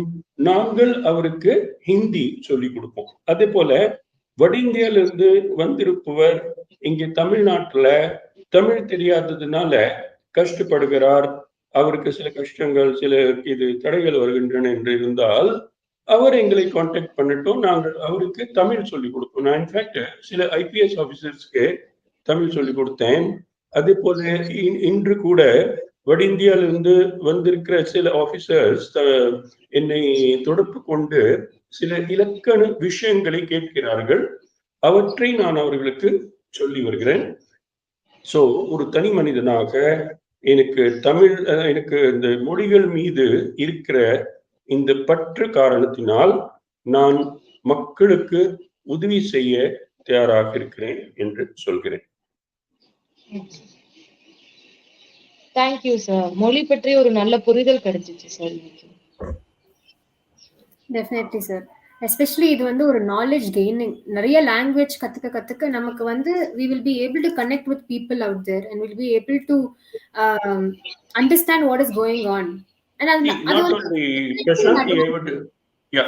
[SPEAKER 1] நாங்கள் அவருக்கு ஹிந்தி சொல்லி கொடுப்போம். அதே போல வட இந்தியாவிலிருந்து வந்திருப்பவர் இங்கே தமிழ்நாட்டுல தமிழ் தெரியாததுனால கஷ்டப்படுகிறார், அவருக்கு சில கஷ்டங்கள், சில தடைகள் வருகின்றன என்று இருந்தால் அவர் எங்களை கான்டாக்ட் பண்ணட்டும், நாங்கள் அவருக்கு தமிழ் சொல்லி கொடுப்போம். நான் இன்ஃபேக்ட் சில IPS ஆபீசர்ஸ்க்கு தமிழ் சொல்லி கொடுத்தேன். அதே போல இன்று கூட வட இந்தியாவிலிருந்து வந்திருக்கிற சில ஆபீசர்ஸ் என்னை தொடர்பு கொண்டு சில இலக்கண விஷயங்களை கேட்கிறார்கள், அவற்றை நான் அவர்களுக்கு சொல்லி வருகிறேன். ஸோ ஒரு தனி மனிதனாக எனக்கு இந்த மொழிகள் மீது இருக்கிற இந்த பற்று காரணத்தினால் நான் மக்களுக்கு உதவி செய்ய தயாராக இருக்கிறேன் என்று சொல்கிறேன்.
[SPEAKER 7] Thank you sir. மொழி பற்றி ஒரு நல்ல புரிதல் கிடைச்சிச்சு சார்.
[SPEAKER 2] Definitely sir. எஸ்பெஷலி இது வந்து ஒரு நாலேஜ் கெய்னிங். நிறைய லாங்குவேஜ் கத்துக்க நமக்கு வந்து we will be able to connect with people out there and we'll be able to understand what is going on. And
[SPEAKER 1] not only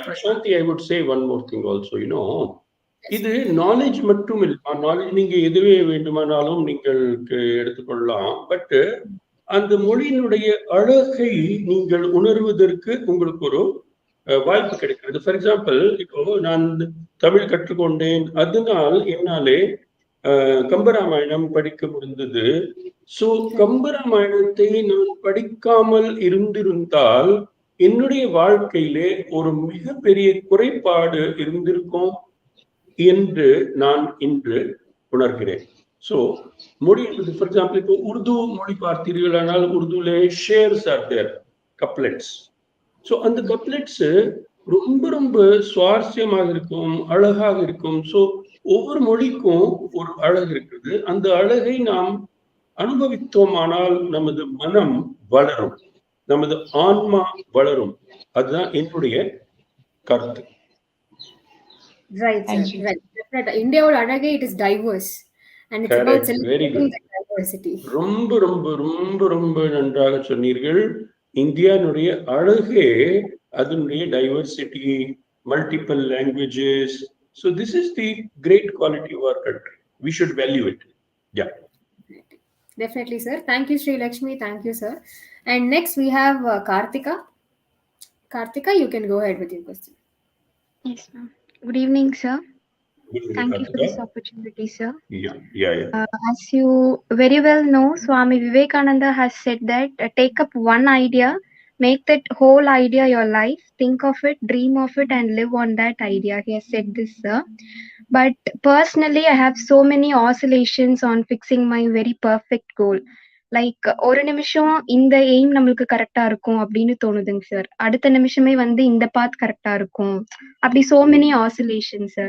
[SPEAKER 1] Prashanti, I would say one more thing also, இது நாலேஜ் மட்டும் இல்லை. நாலேஜ் நீங்க எதுவே வேண்டுமானாலும் நீங்கள் எடுத்துக்கொள்ளலாம். பட் அந்த மொழியினுடைய அழகை நீங்கள் உணர்வதற்கு உங்களுக்கு ஒரு வாய்ப்பு கிடைக்கிறது. ஃபார் எக்ஸாம்பிள், இப்போ நான் தமிழ் கற்றுக்கொண்டேன், அதனால் என்னாலே கம்பராமாயணம் படிக்க முடிந்தது. ஸோ கம்பராமாயணத்தை நான் படிக்காமல் இருந்திருந்தால் என்னுடைய வாழ்க்கையிலே ஒரு மிகப்பெரிய குறைபாடு இருந்திருக்கும் என்று நான் இன்று உணர்கிறேன். ஸோ மொழி என்பது, ஃபார் எக்ஸாம்பிள், இப்போ உருது மொழி பார்த்தீர்களானால் உருதுல shers are there, couplets. So அந்த கப்லெட்ஸ் ரொம்ப ரொம்ப சுவாரஸ்யமாக இருக்கும், அழகாக இருக்கும். ஸோ ஒவ்வொரு மொழிக்கும் ஒரு அழகு இருக்குது. அந்த அழகை நாம் அனுபவித்தோமானால் நமது மனம் வளரும், நமது ஆன்மா வளரும். அதுதான் என்னுடைய கருத்து.
[SPEAKER 2] Right, sir. Right. இந்தியாவோட அழகே it is diverse and it's about celebrating the diversity.
[SPEAKER 1] ரொம்ப ரொம்ப ரொம்ப ரொம்ப நன்றாக சொன்னீர்கள். இந்தியாவுடைய அழகே அதனுடைய diversity, multiple languages. So this is the great quality of our country. We should value it. Yeah.
[SPEAKER 2] Definitely, sir. Thank you, Sri Lakshmi. Thank you, sir. And next we have Karthika. Karthika, you can go ahead with your question.
[SPEAKER 8] Yes, ma'am. Good evening, sir.
[SPEAKER 1] Good evening,
[SPEAKER 8] Thank you for
[SPEAKER 1] Karthika.
[SPEAKER 8] this opportunity, sir.
[SPEAKER 1] Yeah.
[SPEAKER 8] As you very well know, Swami Vivekananda has said that take up one idea, make that whole idea your life, think of it, dream of it, and live on that idea. He has said this, sir. But personally, I have so many oscillations on fixing my very perfect goal. Like ஒரு நிமிஷம் இந்த எய்ம் நம்மளுக்கு கரெக்டா இருக்கும் அப்படின்னு தோணுதுங்க சார், அடுத்த நிமிஷமே வந்து இந்த பாத் கரெக்டா இருக்கும், அப்படி so many oscillations, sir.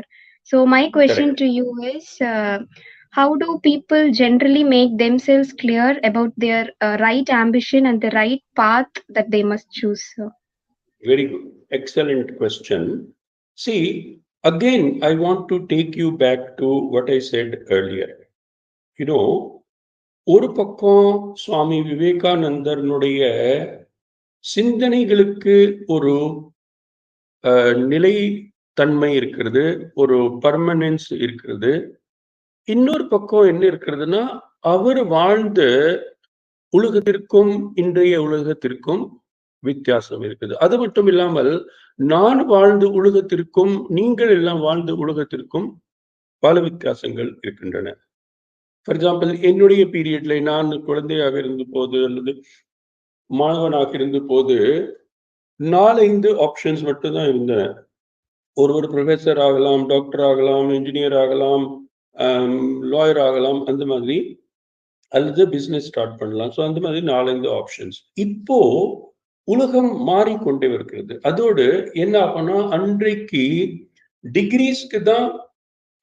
[SPEAKER 8] So my question to you is, how do people generally make themselves clear about their right ambition and the right path that they must choose, sir?
[SPEAKER 1] Very good. Excellent question. See, again, I want to take you back to what I said earlier. You know, ஒரு பக்கம் சுவாமி விவேகானந்தருடைய சிந்தனைகளுக்கு ஒரு நிலைத்தன்மை இருக்கிறது, ஒரு பர்மனன்ஸ் இருக்கிறது. இன்னொரு பக்கம் என்ன இருக்கிறதுனா, அவர் வாழ்ந்த உலகத்திற்கும் இன்றைய உலகத்திற்கும் வித்தியாசம் இருக்குது. அது மட்டும் இல்லாமல் நான் வாழ்ந்த உலகத்திற்கும் நீங்கள் எல்லாம் வாழ்ந்த உலகத்திற்கும் பல வித்தியாசங்கள் இருக்கின்றன. ஃபார் எக்ஸாம்பிள், என்னுடைய பீரியட்ல நான் குழந்தையாக இருந்த போது அல்லது மாணவனாக இருந்த போது 4-5 ஆப்ஷன்ஸ் மட்டும்தான் இருந்தன. ஒரு ப்ரொஃபஸர் ஆகலாம், டாக்டர் ஆகலாம், இன்ஜினியர் ஆகலாம், லாயர் ஆகலாம், அந்த மாதிரி, அல்லது பிசினஸ் ஸ்டார்ட் பண்ணலாம். ஸோ அந்த மாதிரி 4-5 ஆப்ஷன்ஸ். இப்போ உலகம் மாறிக்கொண்டே இருக்கிறது. அதோடு என்ன ஆகும்னா, அன்றைக்கு டிகிரிஸ்க்கு தான்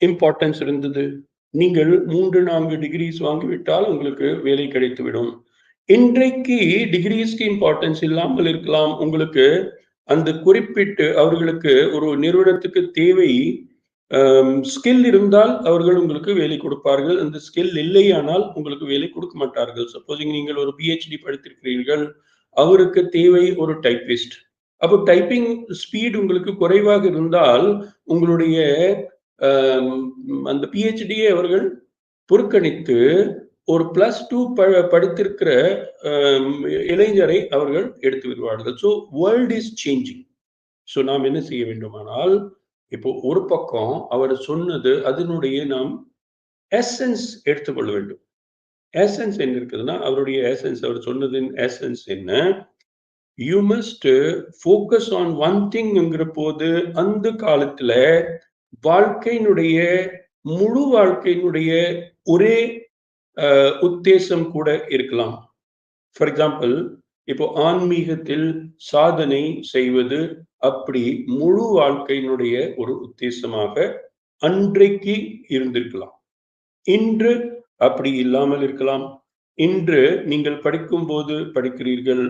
[SPEAKER 1] இம்பார்ட்டன்ஸ் இருந்தது. நீங்கள் 3-4 டிகிரிஸ் வாங்கிவிட்டால் உங்களுக்கு வேலை கிடைத்துவிடும். இன்றைக்கு டிகிரிஸ்க்கு இம்பார்ட்டன்ஸ் இல்லாமல் இருக்கலாம். உங்களுக்கு அந்த குறிப்பிட்டு அவர்களுக்கு ஒரு நிறுவனத்துக்கு தேவை ஸ்கில் இருந்தால் அவர்கள் உங்களுக்கு வேலை கொடுப்பார்கள். அந்த ஸ்கில் இல்லையானால் உங்களுக்கு வேலை கொடுக்க மாட்டார்கள். சப்போஸிங் நீங்கள் ஒரு பிஹெச்டி படித்திருக்கிறீர்கள், அவருக்கு தேவை ஒரு டைப்பிஸ்ட். அப்போ டைப்பிங் ஸ்பீட் உங்களுக்கு குறைவாக இருந்தால் உங்களுடைய அந்த பிஹெச்டியை அவர்கள் புறக்கணித்து ஒரு +2 படித்திருக்கிற இளைஞரை அவர்கள் எடுத்து விடுவார்கள். So world is changing. So நாம் என்ன செய்ய வேண்டுமானால், இப்போ ஒரு பக்கம் அவர் சொன்னது அதனுடைய நாம் எசன்ஸ் எடுத்துக்கொள்ள வேண்டும். எசன்ஸ் என்ன இருக்குதுன்னா, அவருடைய எசன்ஸ், அவர் சொன்னதின் எசன்ஸ் என்ன, you must focus on one திங்ங்கிற போது அந்த காலத்துல வாழ்க்கையினுடைய முழு வாழ்க்கையினுடைய ஒரே உத்தேசம் கூட இருக்கலாம். ஃபார் எக்ஸாம்பிள், இப்போ ஆன்மீகத்தில் சாதனை செய்வது அப்படி முழு வாழ்க்கையினுடைய ஒரு உத்தேசமாக அன்றைக்கு இருந்திருக்கலாம். இன்று அப்படி இல்லாமல் இருக்கலாம். இன்று நீங்கள் படிக்கும் போது படிக்கிறீர்கள்,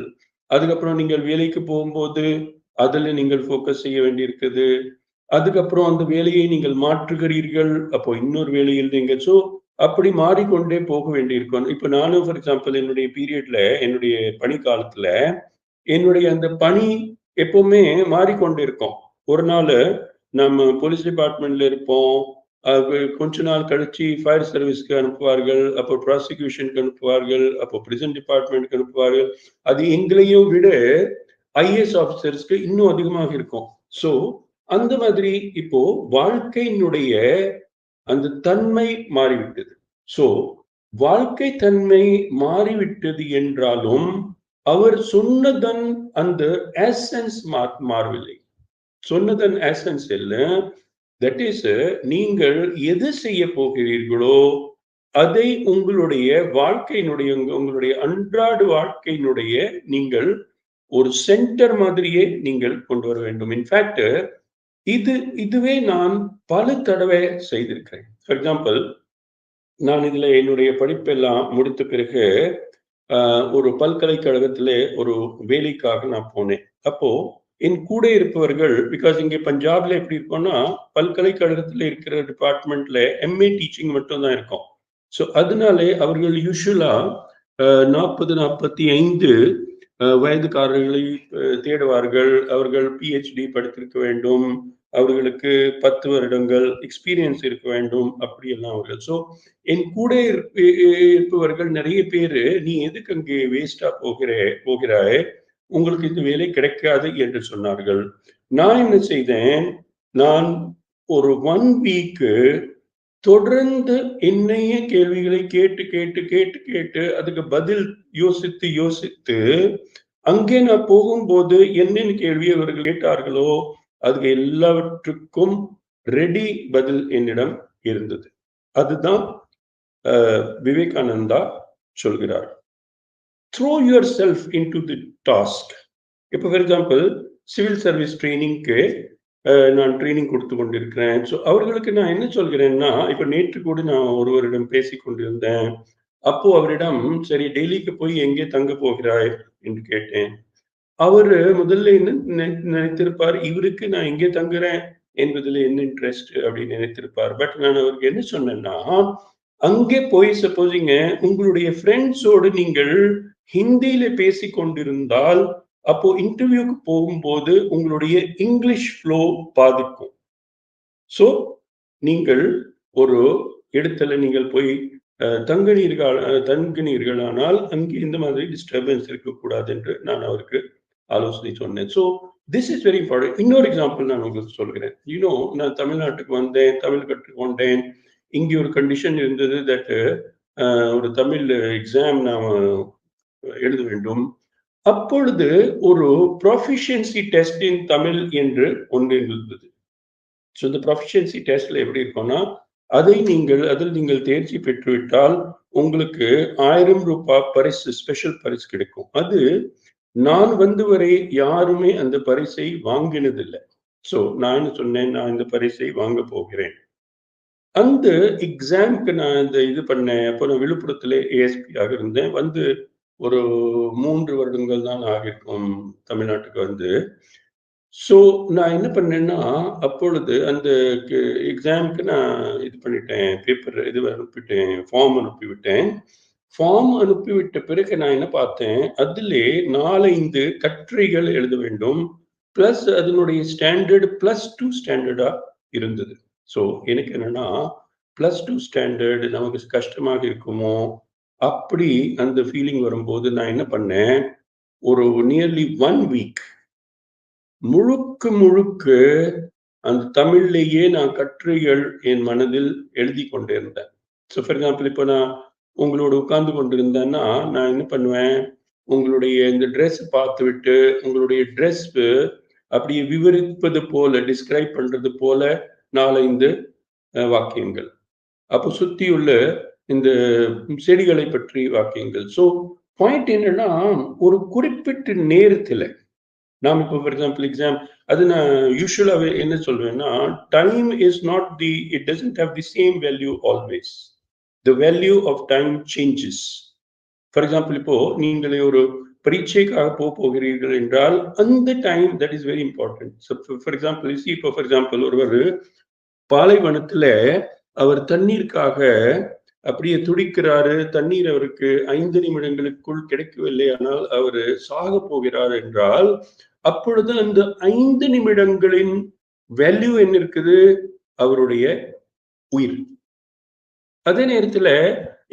[SPEAKER 1] அதுக்கப்புறம் நீங்கள் வேலைக்கு போகும்போது அதுல நீங்கள் ஃபோக்கஸ் செய்ய வேண்டியிருக்குது. அதுக்கப்புறம் அந்த வேலையை நீங்கள் மாற்றுகிறீர்கள், அப்போ இன்னொரு வேலையில் நீங்கள், ஸோ அப்படி மாறிக்கொண்டே போக வேண்டியிருக்கும். இப்போ நானும் ஃபார் எக்ஸாம்பிள் என்னுடைய பீரியட்ல, என்னுடைய பணி காலத்துல என்னுடைய அந்த பணி எப்பவுமே மாறிக்கொண்டே இருக்கும். ஒரு நாள் நம்ம போலீஸ் டிபார்ட்மெண்ட்ல இருப்போம், கொஞ்ச நாள் கழிச்சு ஃபயர் சர்வீஸ்க்கு அனுப்புவார்கள், அப்போ ப்ராசிக்யூஷனுக்கு அனுப்புவார்கள், அப்போ பிரிசன் டிபார்ட்மெண்ட்க்கு அனுப்புவார்கள். அது எங்களையும் விட ஐஏஎஸ் ஆஃபீஸர்ஸ்க்கு இன்னும் அதிகமாக இருக்கும். ஸோ அந்த மாதிரி இப்போ வாழ்க்கையினுடைய அந்த தன்மை மாறிவிட்டது. ஸோ வாழ்க்கை தன்மை மாறிவிட்டது என்றாலும் அவர் சொன்னதன் அந்த எசன்ஸ் மாறவில்லை. சொன்னதன் எசன்ஸ் இல்லை. தட் இஸ், நீங்கள் எது செய்ய போகிறீர்களோ அதை உங்களுடைய வாழ்க்கையினுடைய உங்களுடைய அன்றாட வாழ்க்கையினுடைய நீங்கள் ஒரு சென்டர் மாதிரியே நீங்கள் கொண்டு வர வேண்டும். இன்ஃபேக்ட் இதுவே நான் பல தடவை செய்திருக்கிறேன். ஃபார் எக்ஸாம்பிள், நான் இதுல என்னுடைய படிப்பெல்லாம் முடித்த பிறகு ஒரு பல்கலைக்கழகத்திலே ஒரு வேலைக்காக நான் போனேன். அப்போ என் கூட இருப்பவர்கள், பிகாஸ் இங்கே பஞ்சாப்ல எப்படி இருக்கோம்னா பல்கலைக்கழகத்துல இருக்கிற டிபார்ட்மெண்ட்ல எம்ஏ டீச்சிங் மட்டும் தான் இருக்கும். ஸோ அதனாலே அவர்கள் யூஸ்வலா 40-45 வயதுக்காரர்களை தேடுவார்கள். அவர்கள் PhD படித்திருக்க வேண்டும், அவர்களுக்கு 10 வருடங்கள் எக்ஸ்பீரியன்ஸ் இருக்க வேண்டும், அப்படியெல்லாம் அவர்கள். ஸோ என் கூட இருப்பவர்கள் நிறைய பேரு, நீ எதுக்கு அங்கே வேஸ்டா போகிறாய், உங்களுக்கு இந்த வேலை கிடைக்காது என்று சொன்னார்கள். நான் என்ன செய்தேன், நான் ஒரு 1 வீக்கு தொடர்ந்து என்னைய கேள்விகளை கேட்டு கேட்டு கேட்டு கேட்டு அதுக்கு பதில் யோசித்து அங்கே நான் போகும்போது என்னென்ன கேள்வி அவர்கள் கேட்டார்களோ அதுக்கு எல்லாவற்றுக்கும் ரெடி பதில் என்னிடம் இருந்தது. அதுதான் விவேகானந்தா சொல்கிறார், throw your self into the task. இப்போ ஃபார் எக்ஸாம்பிள் சிவில் சர்வீஸ் ட்ரைனிங்க்கு நான் ட்ரைனிங் கொடுத்து கொண்டிருக்கிறேன். ஸோ அவர்களுக்கு நான் என்ன சொல்கிறேன்னா, இப்போ நேற்று கூட நான் ஒருவரிடம் பேசி கொண்டிருந்தேன். அப்போ அவரிடம், சரி டெல்லிக்கு போய் எங்கே தங்க போகிறாய் என்று கேட்டேன். அவரு முதல்ல என்ன நினைத்திருப்பார், இவருக்கு நான் எங்கே தங்குறேன் என்பதில் என்ன இன்ட்ரெஸ்ட் அப்படின்னு நினைத்திருப்பார். பட் நான் அவருக்கு என்ன சொன்னேன்னா, அங்கே போய் சப்போஸிங்க உங்களுடைய ஃப்ரெண்ட்ஸோடு நீங்கள் ஹிந்தியில பேசி கொண்டிருந்தால் அப்போ இன்டர்வியூக்கு போகும்போது உங்களுடைய இங்கிலீஷ் ஃப்ளோ பாதிக்கும். ஸோ நீங்கள் ஒரு இடத்துல நீங்கள் போய் தங்கினீர்களானால் அங்கே இந்த மாதிரி டிஸ்டர்பன்ஸ் இருக்கக்கூடாது என்று நான் அவருக்கு ஆலோசனை சொன்னேன். So this is very important. இன்னொரு எக்ஸாம்பிள் நான் உங்களுக்கு சொல்கிறேன். நான் தமிழ்நாட்டுக்கு வந்தேன், தமிழ் கற்றுக்கொண்டேன். இங்கே ஒரு கண்டிஷன் இருந்தது, தட் ஒரு தமிழ் எக்ஸாம் நாம் எழுத வேண்டும். அப்பொழுது ஒரு ப்ரொஃபிஷியன்சி டெஸ்ட் இன் தமிழ் என்று ஒன்று இருந்தது. ஸோ இந்த ப்ரொஃபிஷியன்சி டெஸ்ட்ல எப்படி இருக்கும்னா, அதில் நீங்கள் தேர்ச்சி பெற்றுவிட்டால் உங்களுக்கு 1000 ரூபாய் பரிசு, ஸ்பெஷல் பரிசு கிடைக்கும். அது நான் வந்து வரை யாருமே அந்த பரிசை வாங்கினதில்லை. ஸோ நான் என்ன சொன்னேன், நான் இந்த பரிசை வாங்க போகிறேன். அந்த எக்ஸாம்க்கு நான் இந்த இது பண்ணேன். அப்போ நான் விழுப்புரத்துல ASP-ஆக இருந்தேன். வந்து ஒரு 3 வருடங்கள் தான் ஆகிருக்கும் தமிழ்நாட்டுக்கு வந்து. ஸோ நான் என்ன பண்ணேன்னா, அப்பொழுது அந்த எக்ஸாமுக்கு நான் இது பண்ணிட்டேன், பேப்பர் இது அனுப்பிவிட்டேன், ஃபார்ம் அனுப்பிவிட்டேன். ஃபார்ம் அனுப்பிவிட்ட பிறகு நான் என்ன பார்த்தேன், அதிலே 4-5 கட்டுரைகள் எழுத வேண்டும், பிளஸ் அதனுடைய ஸ்டாண்டர்டு +2 ஸ்டாண்டர்டா இருந்தது. ஸோ எனக்கு என்னன்னா, +2 ஸ்டாண்டர்டு நமக்கு கஷ்டமாக இருக்குமோ அப்படி அந்த ஃபீலிங் வரும்போது நான் என்ன பண்ணேன், ஒரு நியர்லி 1 வீக் முழுக்க அந்த தமிழ்லேயே நான் கட்டுரைகள் என் மனதில் எழுதி கொண்டே இருந்தேன். ஸோ ஃபார் எக்ஸாம்பிள், இப்போ நான் உங்களோட உட்கார்ந்து கொண்டிருந்தேன்னா நான் என்ன பண்ணுவேன், உங்களுடைய இந்த ட்ரெஸ் பார்த்து விட்டு உங்களுடைய ட்ரெஸ் அப்படியே விவரிப்பது போல, டிஸ்கிரைப் பண்றது போல 4-5 வாக்கியங்கள். அப்போ சுத்தியுள்ள இந்த செடிகளை பற்றி வாக்கியங்கள். ஸோ பாயிண்ட் என்னன்னா, ஒரு குறிப்பிட்ட நேரத்துல நாம் இப்போ ஃபார் எக்ஸாம்பிள் எக்ஸாம், அது நான் யூஸ்வலாகவே என்ன சொல்வேன்னா, time is not it doesn't have the same value always. The value of time changes. For example, இப்போ நீங்களே ஒரு பரீட்சைக்காக போகிறீர்கள் என்றால் அந்த time that is very important. So for example, இப்போ ஃபார் எக்ஸாம்பிள் ஒருவர் பாலைவனத்துல அவர் தண்ணீருக்காக அப்படியே துடிக்கிறாரு, தண்ணீர் அவருக்கு 5 நிமிடங்களுக்குள் கிடைக்கவில்லை, ஆனால் அவர் சாக போகிறார் என்றால் அப்பொழுது அந்த 5 நிமிடங்களின் வேல்யூ என்ன இருக்குது, அவருடைய உயிர். அதே நேரத்துல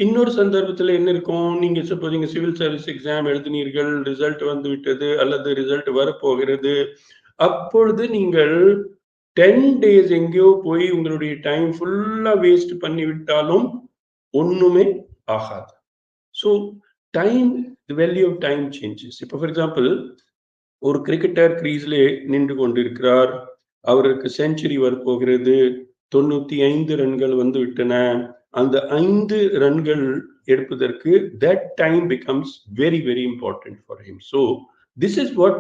[SPEAKER 1] இன்னொரு சந்தர்ப்பத்துல என்ன இருக்கும், நீங்க சப்போஸ் நீங்க சிவில் சர்வீஸ் எக்ஸாம் எழுதினீர்கள், ரிசல்ட் வந்து விட்டது அல்லது ரிசல்ட் வரப்போகிறது, அப்பொழுது நீங்கள் 10 days எங்கேயோ போய் உங்களுடைய டைம் ஃபுல்லா வேஸ்ட் பண்ணி விட்டாலும் ஒண்ணுமே ஆகாது. So time the value of time changes. இப்போ for example, ஒரு கிரிக்கெட்டர் கிரீஸ்லே நின்று கொண்டிருக்கிறார், அவருக்கு செஞ்சுரி வரப்போகிறது, 95 ரன்கள் வந்து விட்டன. அந்த 5 ரன்கள் எடுப்பதற்கு that time becomes very very important for him. So this is what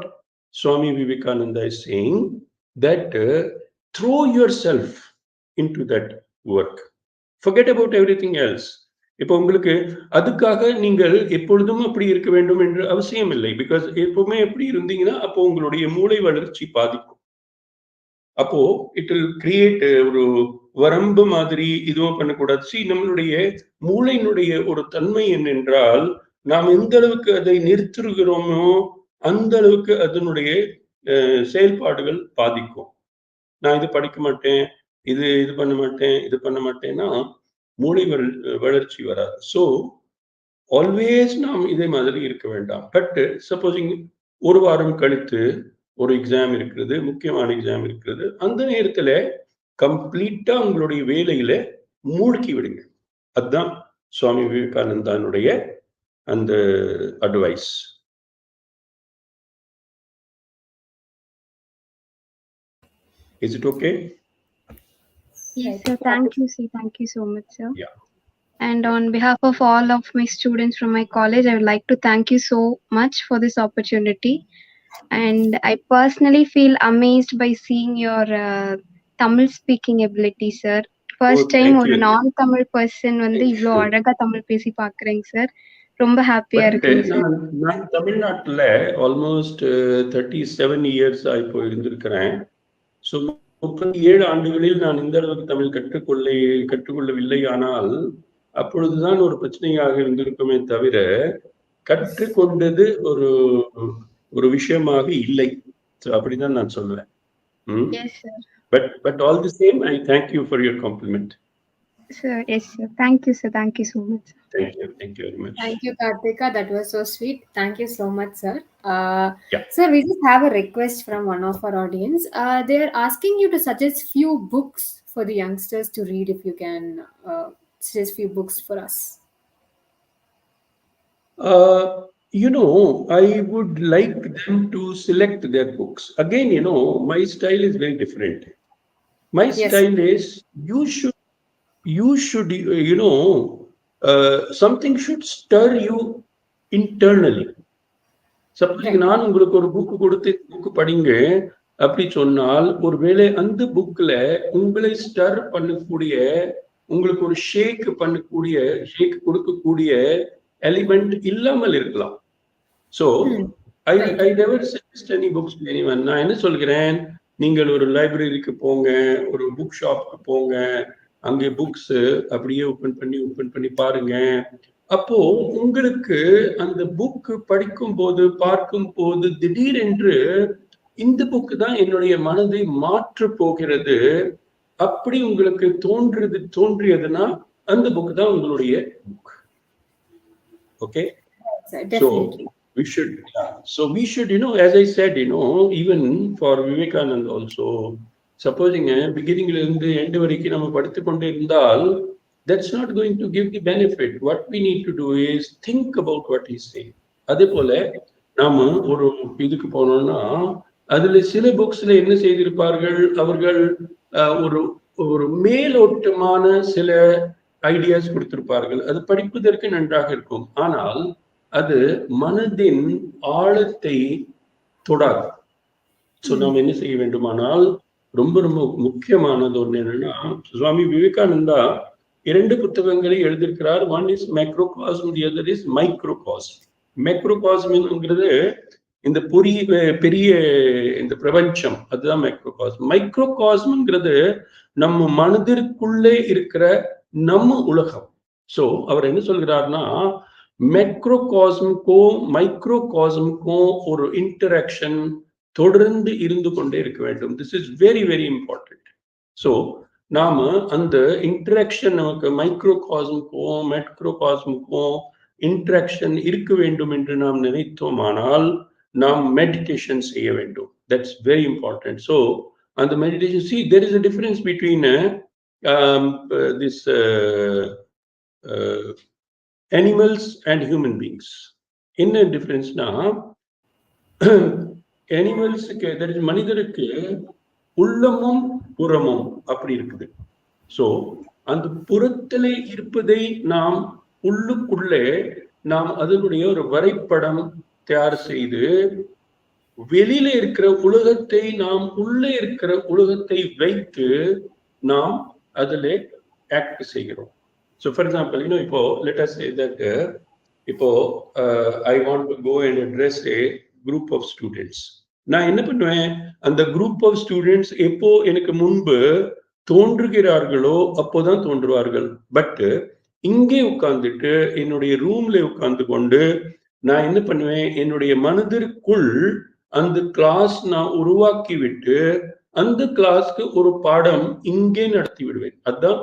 [SPEAKER 1] Swami Vivekananda is saying, that throw yourself into that work, forget about everything else. இப்போ உங்களுக்கு அதுக்காக நீங்கள் எப்பொழுதும் அப்படி இருக்க வேண்டும் என்று அவசியம் இல்லை. பிகாஸ் எப்பவுமே எப்படி இருந்தீங்கன்னா அப்போ உங்களுடைய மூளை வளர்ச்சி பாதிக்கும். அப்போ இட் வில் கிரியேட் ஒரு வரம்பு மாதிரி இதுவும் பண்ணக்கூடாது. சி, நம்மளுடைய மூளையினுடைய ஒரு தன்மை என்னென்றால், நாம் எந்த அளவுக்கு அதை நிறுத்துகிறோமோ அந்த அளவுக்கு அதனுடைய செயல்பாடுகள் பாதிக்கும். நான் இது படிக்க மாட்டேன், இது பண்ண மாட்டேன், இது பண்ண மாட்டேன்னா மூளை வளர்ச்சி வராது. ஸோ ஆல்வேஸ் நாம் இதே மாதிரி இருக்க வேண்டாம். பட் சப்போஸிங் ஒரு வாரம் கழித்து ஒரு எக்ஸாம் இருக்கிறது, முக்கியமான எக்ஸாம் இருக்கிறது, அந்த நேரத்துல கம்ப்ளீட்டா உங்களுடைய வேலையில மூழ்கி விடுங்க. அதுதான் சுவாமி விவேகானந்தானுடைய அந்த advice. Is it okay?
[SPEAKER 8] Yes, sir. Thank you, sir. Thank you so much, sir.
[SPEAKER 1] Yeah.
[SPEAKER 8] And on behalf of all of my students from my college, I would like to thank you so much for this opportunity. And I personally feel amazed by seeing your Tamil speaking ability, sir. First time ஒரு non-Tamil person வந்து இவ்ளோ அழகா தமிழ் பேசி பாக்குறேங்க சார். ரொம்ப ஹாப்பியா இருக்குங்க சார்.
[SPEAKER 1] நான் தமிழ்நாட்டுல ஆல்மோஸ்ட் 37 இயர்ஸ் இப்போ இருந்திருக்கிறேன். ஸோ 37 ஆண்டுகளில் நான் இந்த அளவுக்கு தமிழ் கற்றுக்கொள்ளவில்லை. ஆனால் அப்பொழுதுதான் ஒரு பிரச்சனையாக இருந்திருக்குமே தவிர கற்றுக்கொண்டது ஒரு விஷயமாக இல்லை. அப்படிதான் நான் சொல்லுவேன். But all the same, I thank you for your compliment.
[SPEAKER 8] Sir, yes, sir. Thank you, sir. Thank you so much.
[SPEAKER 1] Thank you very much.
[SPEAKER 2] Thank you, Karthika. That was so sweet. Thank you so much, sir. Sir, we just have a request from one of our audience. They are asking you to suggest few books for the youngsters to read. If you can suggest few books for us.
[SPEAKER 1] I would like them to select their books. Again, my style is very different. My style is you should something should stir you internally. Suppose நான் உங்களுக்கு ஒரு புக் கொடுத்து புக் படிங்க அப்படி சொன்னால், ஒருவேளை அந்த புக்ல உங்களை ஸ்டர் பண்ணக்கூடிய, உங்களுக்கு ஒரு ஷேக் கொடுக்கக்கூடிய எலிமெண்ட் இல்லாமல் இருக்கலாம். So I never suggest any books to anyone. நான் என்ன சொல்கிறேன், நீங்கள் ஒரு லைப்ரரிக்கு போங்க, ஒரு புக் ஷாப்க்கு போங்க, அங்கே புக்ஸ் அப்படியே ஓப்பன் பண்ணி பாருங்க. அப்போ உங்களுக்கு அந்த புக் படிக்கும் போது பார்க்கும் போது திடீரென்று இந்த புக் தான் என்னுடைய மனதை மாற்ற போகிறது அப்படி உங்களுக்கு தோன்றியதுன்னா அந்த புக் தான் உங்களுடைய book. Okay, we should as I said, even for Vivekananda also, supposing beginning இருந்து end வரைக்கும் நம்ம படித்து கொண்டே இருந்தால் that's not going to give the benefit. What we need to do is think about what he's saying. அதே போல நாம ஒரு இதுக்கு போனோம்னா அதுல சில புக்ஸ்ல என்ன செய்திருப்பார்கள், அவர்கள் ஒரு மேலோட்டமான சில ஐடியாஸ் கொடுத்திருப்பார்கள். அது படிப்பதற்கு நன்றாக இருக்கும், ஆனால் அது மனதின் ஆழத்தை தொடாது. ஸோ நாம் என்ன செய்ய வேண்டுமானால், ரொம்ப ரொம்ப முக்கியமானது ஒன்று என்னன்னா, சுவாமி விவேகானந்தா 2 புத்தகங்களை எழுதியிருக்கிறார். One is macrocosm, the other is microcosm. மேக்ரோகாஸ்ம்ங்கிறது இந்த பெரிய இந்த பிரபஞ்சம், அதுதான் மேக்ரோகாஸ்ம். மைக்ரோகாஸ்ம்ங்கிறது நம்ம மனதிற்குள்ளே இருக்கிற நம்ம உலகம். ஸோ அவர் என்ன சொல்கிறார்னா, மேக்ரோகாஸ்முக்கும் மைக்ரோகாஸ்முக்கும் ஒரு இன்டராக்ஷன் தொடர்ந்து இருந்து கொண்டே இருக்க வேண்டும். This is very very important. So நாம அந்த இன்டராக்ஷன் நமக்கு மைக்ரோகாஸ்முக்கும் மேக்ரோகாஸ்முக்கும் இன்டராக்ஷன் இருக்க வேண்டும் என்று நாம் நினைத்தோமானால் நாம் மெடிடேஷன் செய்ய வேண்டும். That's very important. ஸோ அந்த meditation, see, there is a difference between this animals and human beings. என்ன டிஃபரன்ஸ்னா, அனிமல்ஸுக்கு மனிதருக்கு உள்ளமும் புறமும் அப்படி இருக்குது. சோ அந்த புறத்திலே இருப்பதை நாம் உள்ளுக்குள்ளே நாம் அதனுடைய ஒரு வரைபடம் தயார் செய்து, வெளியில இருக்கிற உலகத்தை நாம் உள்ளே இருக்கிற உலகத்தை வைத்து நாம் அதில் ஆக்ட் செய்கிறோம். ஸோ ஃபார் எக்ஸாம்பிள், இப்போ லெட் அஸ் சே தட் இப்போ I want to go and address a group of students. நான் என்ன பண்ணுவேன், அந்த குரூப் ஆஃப் ஸ்டூடெண்ட்ஸ் எப்போ எனக்கு முன்பு தோன்றுகிறார்களோ அப்போதான் தோன்றுவார்கள். பட் இங்கே உட்கார்ந்துட்டு என்னுடைய ரூம்ல உட்கார்ந்து கொண்டு நான் என்ன பண்ணுவேன், என்னுடைய மனதிற்குள் அந்த கிளாஸ் நான் உருவாக்கி விட்டு அந்த கிளாஸ்க்கு ஒரு பாடம் இங்கே நடத்தி விடுவேன். அதுதான்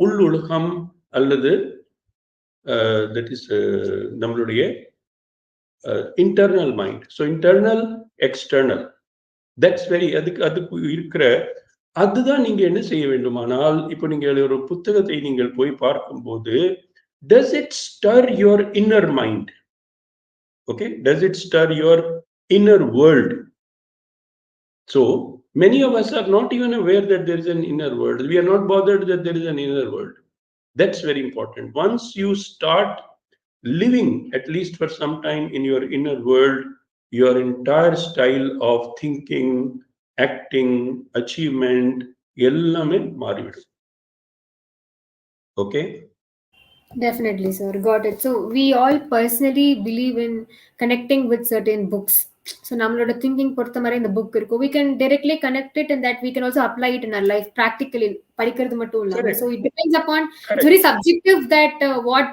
[SPEAKER 1] உள்ளுலகம் அல்லது தட் இஸ் நம்மளுடைய internal mind. So internal external, that's very அதுக்கு இருக்கிற அதுதான் நீங்க என்ன செய்ய வேண்டுமானால், இப்போ நீங்கள் ஒரு புத்தகத்தை நீங்கள் போய் பார்க்கும்போது, does it stir your inner mind? Okay, does it stir your inner world? So many of us are not even aware that there is an inner world. We are not bothered that there is an inner world. That's very important. Once you start living at least for some time in your inner world, your entire style of thinking, acting, achievement எல்லாமே மாறிவிடும். Okay?
[SPEAKER 2] Definitely, sir. Got it. So we all personally believe in connecting with certain books. So நம்மளோட thinking பொறுத்த மாதிரி இந்த book இருக்கும். We can directly connect it and that we can also apply it in our life practically. படிக்கிறது மட்டும் இல்லாம. So it depends upon, it's very subjective that what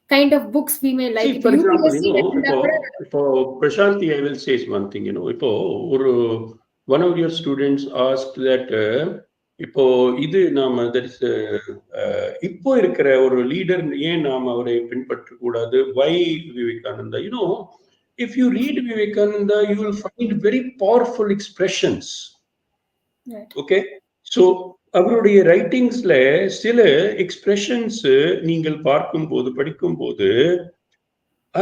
[SPEAKER 2] kind of books we may like.
[SPEAKER 1] See, for example, இப்போ Prashanti, I will say one thing, இப்போ ஒரு one of your students asked that இப்போ இது நாம இப்போ இருக்கிற ஒரு லீடர் ஏன் நாம் அவரை பின்பற்ற கூடாது? Why Vivekananda? If you read Vivekananda, you will find very powerful expressions.
[SPEAKER 2] Right.
[SPEAKER 1] Okay, so அவருடைய ரைட்டிங்ஸ்ல சில எக்ஸ்பிரஷன்ஸ் நீங்கள் பார்க்கும்போது படிக்கும்போது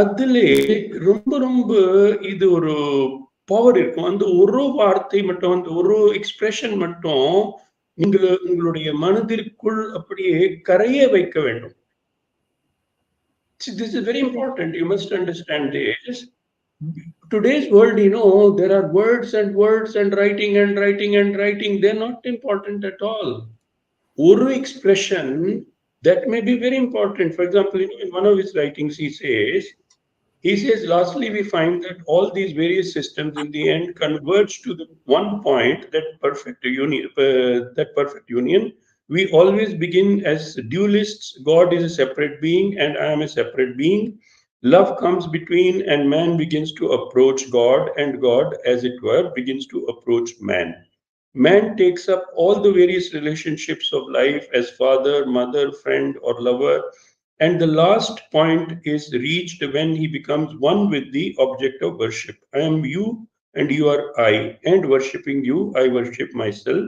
[SPEAKER 1] அதிலே ரொம்ப ரொம்ப இது ஒரு பவர் இருக்கும். அந்த ஒரு வார்த்தை மட்டும், அந்த ஒரு எக்ஸ்பிரஷன் மட்டும் உங்களுடைய மனதிற்குள் அப்படியே கரைய வைக்க வேண்டும். This is very important. You must understand this. Today's world, there are words and words and writing and writing and writing. They're not important at all. One expression that may be very important. For example, in one of his writings, he says, lastly, we find that all these various systems in the end converge to the one point, that perfect union. We always begin as dualists. God is a separate being and I am a separate being. Love comes between and man begins to approach God, and God, as it were, begins to approach man. Man takes up all the various relationships of life as father, mother, friend, or lover. And the last point is reached when he becomes one with the object of worship. I am you and you are I. And worshipping you, I worship myself.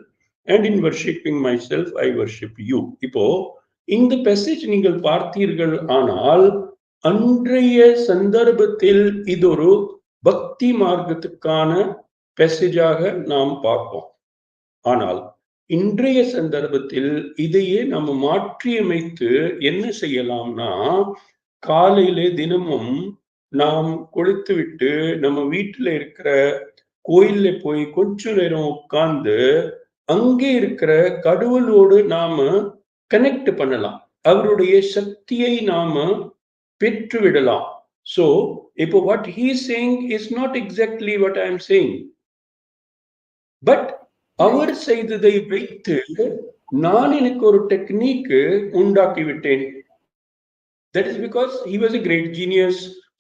[SPEAKER 1] And in worshipping myself, I worship you. இப்போ இந்த பேசேஜ் நீங்கள் பார்த்தீர்கள் ஆனால் அன்றைய சந்தர்ப்பத்தில் இது ஒரு பக்தி மார்க்கத்துக்கான பேசேஜாக நாம் பார்ப்போம். ஆனால் இன்றைய சந்தர்ப்பத்தில் இதையே நம்ம மாற்றியமைத்து என்ன செய்யலாம்னா, காலையிலே தினமும் நாம் கொளுத்து விட்டு நம்ம வீட்டுல இருக்கிற கோயில்ல போய் கொஞ்ச நேரம் உட்கார்ந்து அங்கே இருக்கிற கடவுளோடு நாம கனெக்ட் பண்ணலாம். அவருடைய சக்தியை நாம பெற்று விடலாம். So இப்போ what he is saying is not exactly what I am saying, but அவர் செய்ததை வைத்து நான் எனக்கு ஒரு டெக்னிக் உண்டாக்கி விட்டேன். That is because he was a great genius.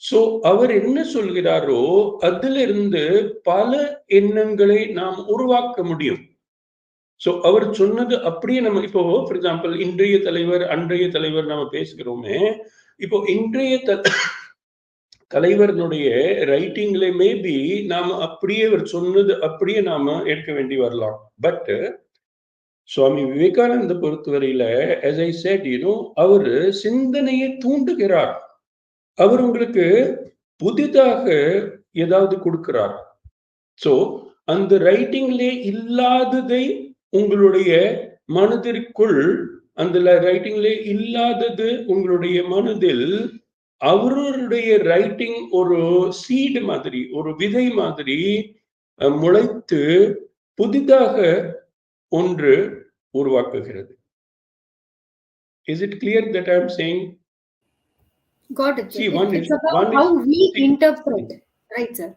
[SPEAKER 1] So அவர் என்ன சொல்கிறாரோ அதிலிருந்து பல எண்ணங்களை நாம் உருவாக்க முடியும். ஸோ அவர் சொன்னது அப்படியே நம்ம இப்போ ஃபார் எக்ஸாம்பிள் இன்றைய தலைவர் அன்றைய தலைவர் நம்ம பேசுகிறோமே, இப்போ இன்றைய தலைவர்களுடைய ரைட்டிங்ல மேபி நாம அப்படியே அவர் சொன்னது அப்படியே நாம ஏற்க வேண்டி வரலாம். பட் சுவாமி விவேகானந்த பொறுத்தவரையில as I said, அவரு சிந்தனையை தூண்டுகிறார். அவர் உங்களுக்கு புதிதாக ஏதாவது கொடுக்கிறார். சோ அந்த ரைட்டிங்லே இல்லாததை உங்களுடைய மனதிற்குள், அந்த ரைட்டிங்லே இல்லாதது உங்களுடைய மனதில் அவருடைய ரைட்டிங் ஒரு சீடு மாதிரி, ஒரு விதை மாதிரி முளைத்து புதிதாக ஒன்று உருவாக்குகிறது. Is it clear that I am saying?
[SPEAKER 2] Got it.
[SPEAKER 1] See,
[SPEAKER 2] It's about how we interpret, right, sir?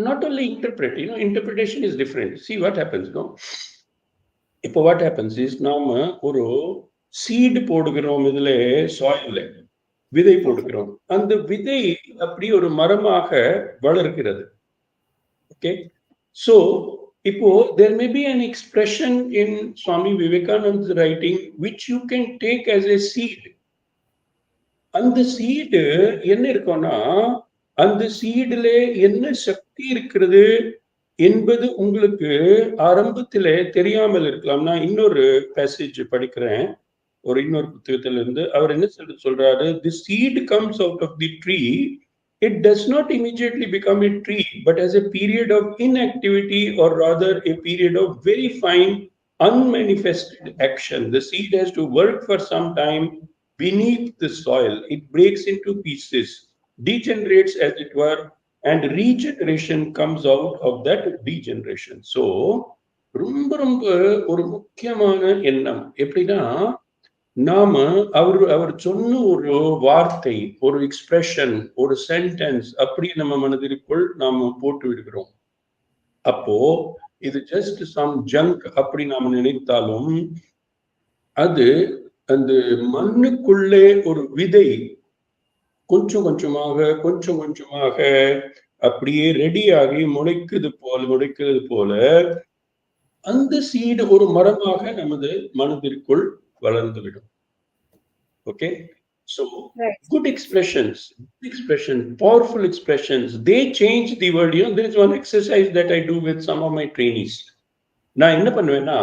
[SPEAKER 1] Not only interpret, interpretation is different. See what happens, no? இப்போ what happens is, நாம ஒரு சீடு போடுகிறோம், இதுல சாயில்ல விதை போடுகிறோம். அந்த விதை அப்படி ஒரு மரமாக வளர்கிறது. ஓகே, so இப்போ there may be an expression in Swami Vivekananda's writing which you can take as a seed. அந்த சீடு என்ன இருக்கும்னா, அந்த சீடுல என்ன சக்தி இருக்கிறது என்பது உங்களுக்கு ஆரம்பத்திலே தெரியாமல் இருக்கலாம். நான் இன்னொரு பேசேஜ் படிக்கிறேன், ஒரு இன்னொரு புத்தகத்திலிருந்து. அவர் என்ன சொல்றாரு, the seed comes out of the tree, it does not immediately become a tree, but as a period of inactivity, or rather a period of very fine unmanifested action. The seed has to work for some time beneath the soil. It breaks into pieces, degenerates as it were, and regeneration comes out of that degeneration. So ரொம்ப ரொம்ப ஒரு முக்கியமான எண்ணம் எப்படின்னா, நாம அவர் சொன்ன ஒரு வார்த்தை, ஒரு எக்ஸ்பிரஷன், ஒரு சென்டென்ஸ் அப்படி நம்ம மனதிற்குள் நாம போட்டு விடுகிறோம். அப்போ இது ஜஸ்ட் சம் ஜங்க் அப்படி நாம நினைத்தாலும், அது அந்த மண்ணுக்குள்ளே ஒரு விதை கொஞ்சம் கொஞ்சமாக அப்படியே ரெடியாகி முளைக்கிறது போல அந்த சீடு ஒரு மரமாக நமது மனதிற்குள் வளர்ந்துவிடும். Okay, so good expressions, powerful expressions, they change the world. There is one exercise that I do with some of my trainees. நான் என்ன பண்ணுவேன்னா,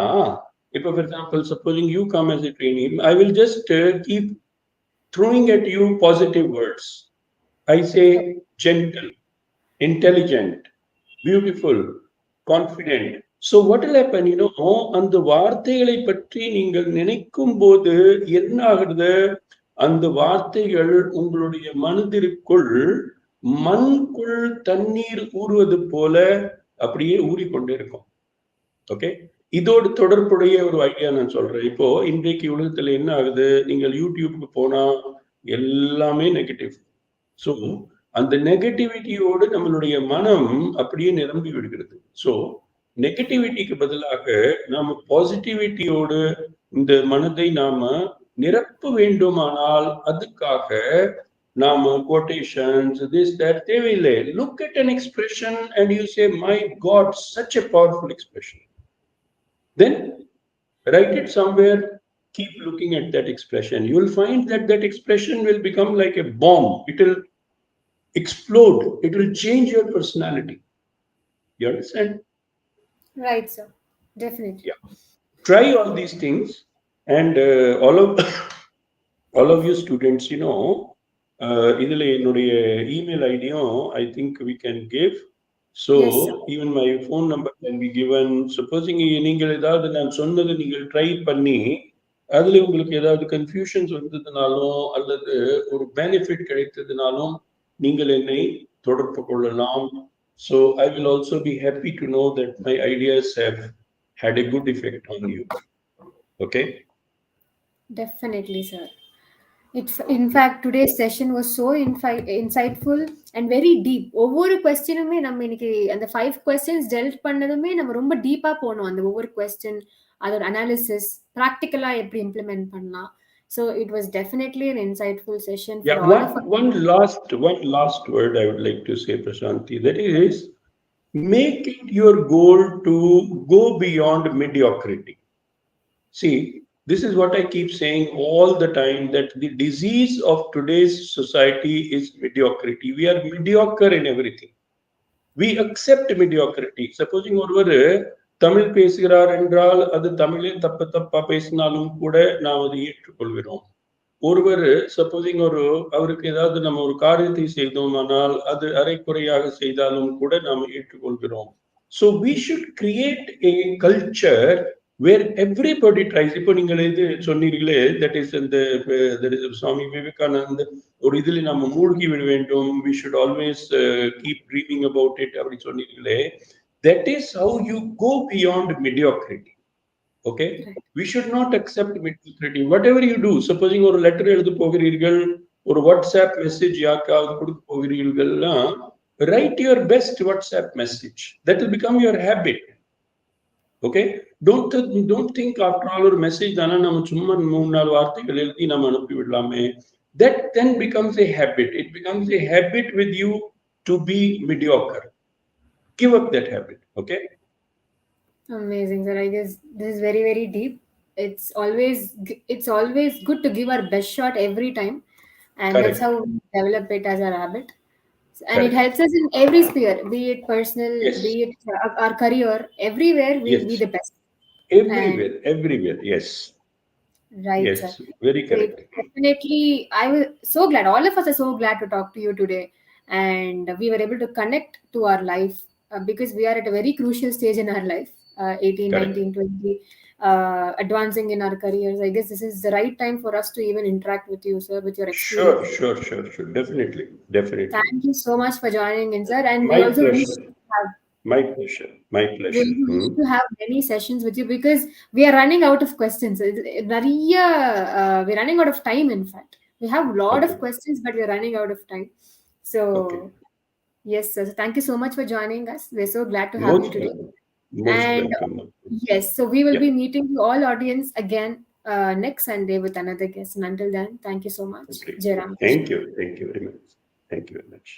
[SPEAKER 1] இப்போ for example, supposing you come as a trainee, I will just keep throwing at you positive words. I say gentle, intelligent, beautiful, confident. So what will happen, அந்த வார்த்தைகளை பற்றி நீங்கள் நினைக்கும் போது என்ன ஆகுது, அந்த வார்த்தைகள் உங்களுடைய மனதிற்குள் மண்குள் தண்ணீர் ஊறுவது போல அப்படியே ஊறிக்கொண்டே இருக்கும். ஓகே, இதோடு தொடர்புடைய ஒரு ஐடியா நான் சொல்றேன். இப்போ இன்றைக்கு உலகத்துல என்ன ஆகுது, நீங்கள் யூடியூப்க்கு போனா எல்லாமே நெகட்டிவ். ஸோ அந்த நெகட்டிவிட்டியோடு நம்மளுடைய மனம் அப்படியே நிரம்பி விடுகிறது. ஸோ நெகட்டிவிட்டிக்கு பதிலாக நாம பாசிட்டிவிட்டியோடு இந்த மனதை நாம நிரப்ப வேண்டுமானால் அதுக்காக நாம quotations, this that தேவையில்லை. Look at an expression and you say, my God, such a powerful expression. Then write it somewhere, keep looking at that expression. You will find that that expression will become like a bomb. It will explode. It will change your personality. You understand?
[SPEAKER 2] Right, sir. Definitely.
[SPEAKER 1] Yeah. Try all these things, and all of you students, இதுல என்னுடைய email ஐடியும் I think we can give. So yes, even my phone number can be given. Supposing நீங்கள் ஏதாவது நான் சொன்னது நீங்கள் ட்ரை பண்ணி அதுல உங்களுக்கு ஏதாவது கன்ஃபியூஷன்ஸ் வந்ததுனாலும் அல்லது ஒரு பெனிஃபிட் கிடைத்ததுனாலும் நீங்கள் என்னை தொடர்பு கொள்ளலாம். So I will also be happy to know that my ideas have had a good effect on you. Okay?
[SPEAKER 2] Definitely, sir. In fact, today's session was so insightful and very deep. ஒவ்வொரு கொஸ்டினுமே நம்ம இன்னைக்கு அந்த 5 questions dealt பண்ணதுமே நம்ம ரொம்ப டீப்பா போனோம். அந்த ஒவ்வொரு question, அதோட அனாலிசிஸ், ப்ராக்டிக்கலா எப்படி இம்ப்ளிமெண்ட் பண்ணலாம். So it was definitely an insightful session for all of us.
[SPEAKER 1] One last word I would like to say, Prashanti, that is, make it your goal to go beyond mediocrity. See, this is what I keep saying all the time, that the disease of today's society is mediocrity. We are mediocre in everything. We accept mediocrity. Supposing ஒருவர் தமிழ் பேசுகிறார் என்றால் அது தமிழில் தப்பா பேசினாலும் கூட நாம் அதை ஏற்றுக்கொள்கிறோம். ஒருவர் சப்போசிங் அவருக்கு ஏதாவது நம்ம ஒரு காரியத்தை செய்தோமானால் அது அரைக்குறையாக செய்தாலும் கூட நாம் ஏற்றுக்கொள்கிறோம். So we should create a culture where everybody tries. இப்போ நீங்கள் இது சொன்னீர்களே, that is சுவாமி விவேகானந்த ஒரு இதில் நம்ம மூழ்கி விட வேண்டும், we should always keep dreaming about it அப்படி சொன்னீர்களே, that is how you go beyond mediocrity. Okay, we should not accept mediocrity. Whatever you do, supposing ஒரு லெட்டர் எழுத போகிறீர்கள், ஒரு வாட்ஸ்அப் மெசேஜ் யாருக்காவது கொடுக்க போகிறீர்கள்னா, write your best WhatsApp message. That will become your habit. Okay, don't think after all ஒரு மெசேஜ் தானே நம்ம சும்மா 3-4 வார்த்தைகள் எழுதி நம்ம அனுப்பி விடலாமே. That then becomes a habit. It becomes a habit with you to be mediocre. Give up that habit. Okay.
[SPEAKER 2] Amazing, sir. I guess this is very, very deep. It's always good to give our best shot every time, and
[SPEAKER 1] Correct.
[SPEAKER 2] that's how we develop it as a habit. And
[SPEAKER 1] Correct.
[SPEAKER 2] it helps us in every sphere, be it personal,
[SPEAKER 1] Yes.
[SPEAKER 2] be it our career. Everywhere we'll
[SPEAKER 1] Yes.
[SPEAKER 2] be the best.
[SPEAKER 1] Everywhere. Yes.
[SPEAKER 2] Right,
[SPEAKER 1] Yes.
[SPEAKER 2] sir.
[SPEAKER 1] Very correct.
[SPEAKER 2] Definitely, I was so glad. All of us are so glad to talk to you today, and we were able to connect to our life because we are at a very crucial stage in our life. 18,
[SPEAKER 1] Correct.
[SPEAKER 2] 19, 20, advancing in our careers. I guess this is the right time for us to even interact with you, sir, with your experience.
[SPEAKER 1] Sure. Definitely.
[SPEAKER 2] Thank you so much for joining in, sir. And
[SPEAKER 1] My
[SPEAKER 2] we also
[SPEAKER 1] pleasure.
[SPEAKER 2] wish to have
[SPEAKER 1] My pleasure.
[SPEAKER 2] we wish to have many sessions with you because we are running out of questions. We're running out of time, in fact. We have a lot of questions, but we're running out of time. So, yes, sir. Thank you so much for joining us. We're so glad to have you today.
[SPEAKER 1] Most welcome.
[SPEAKER 2] Yes, so we will be meeting you all audience again next Sunday with another guest. And until then, thank you so much.
[SPEAKER 1] Okay.
[SPEAKER 2] Jairam.
[SPEAKER 1] Thank you very much.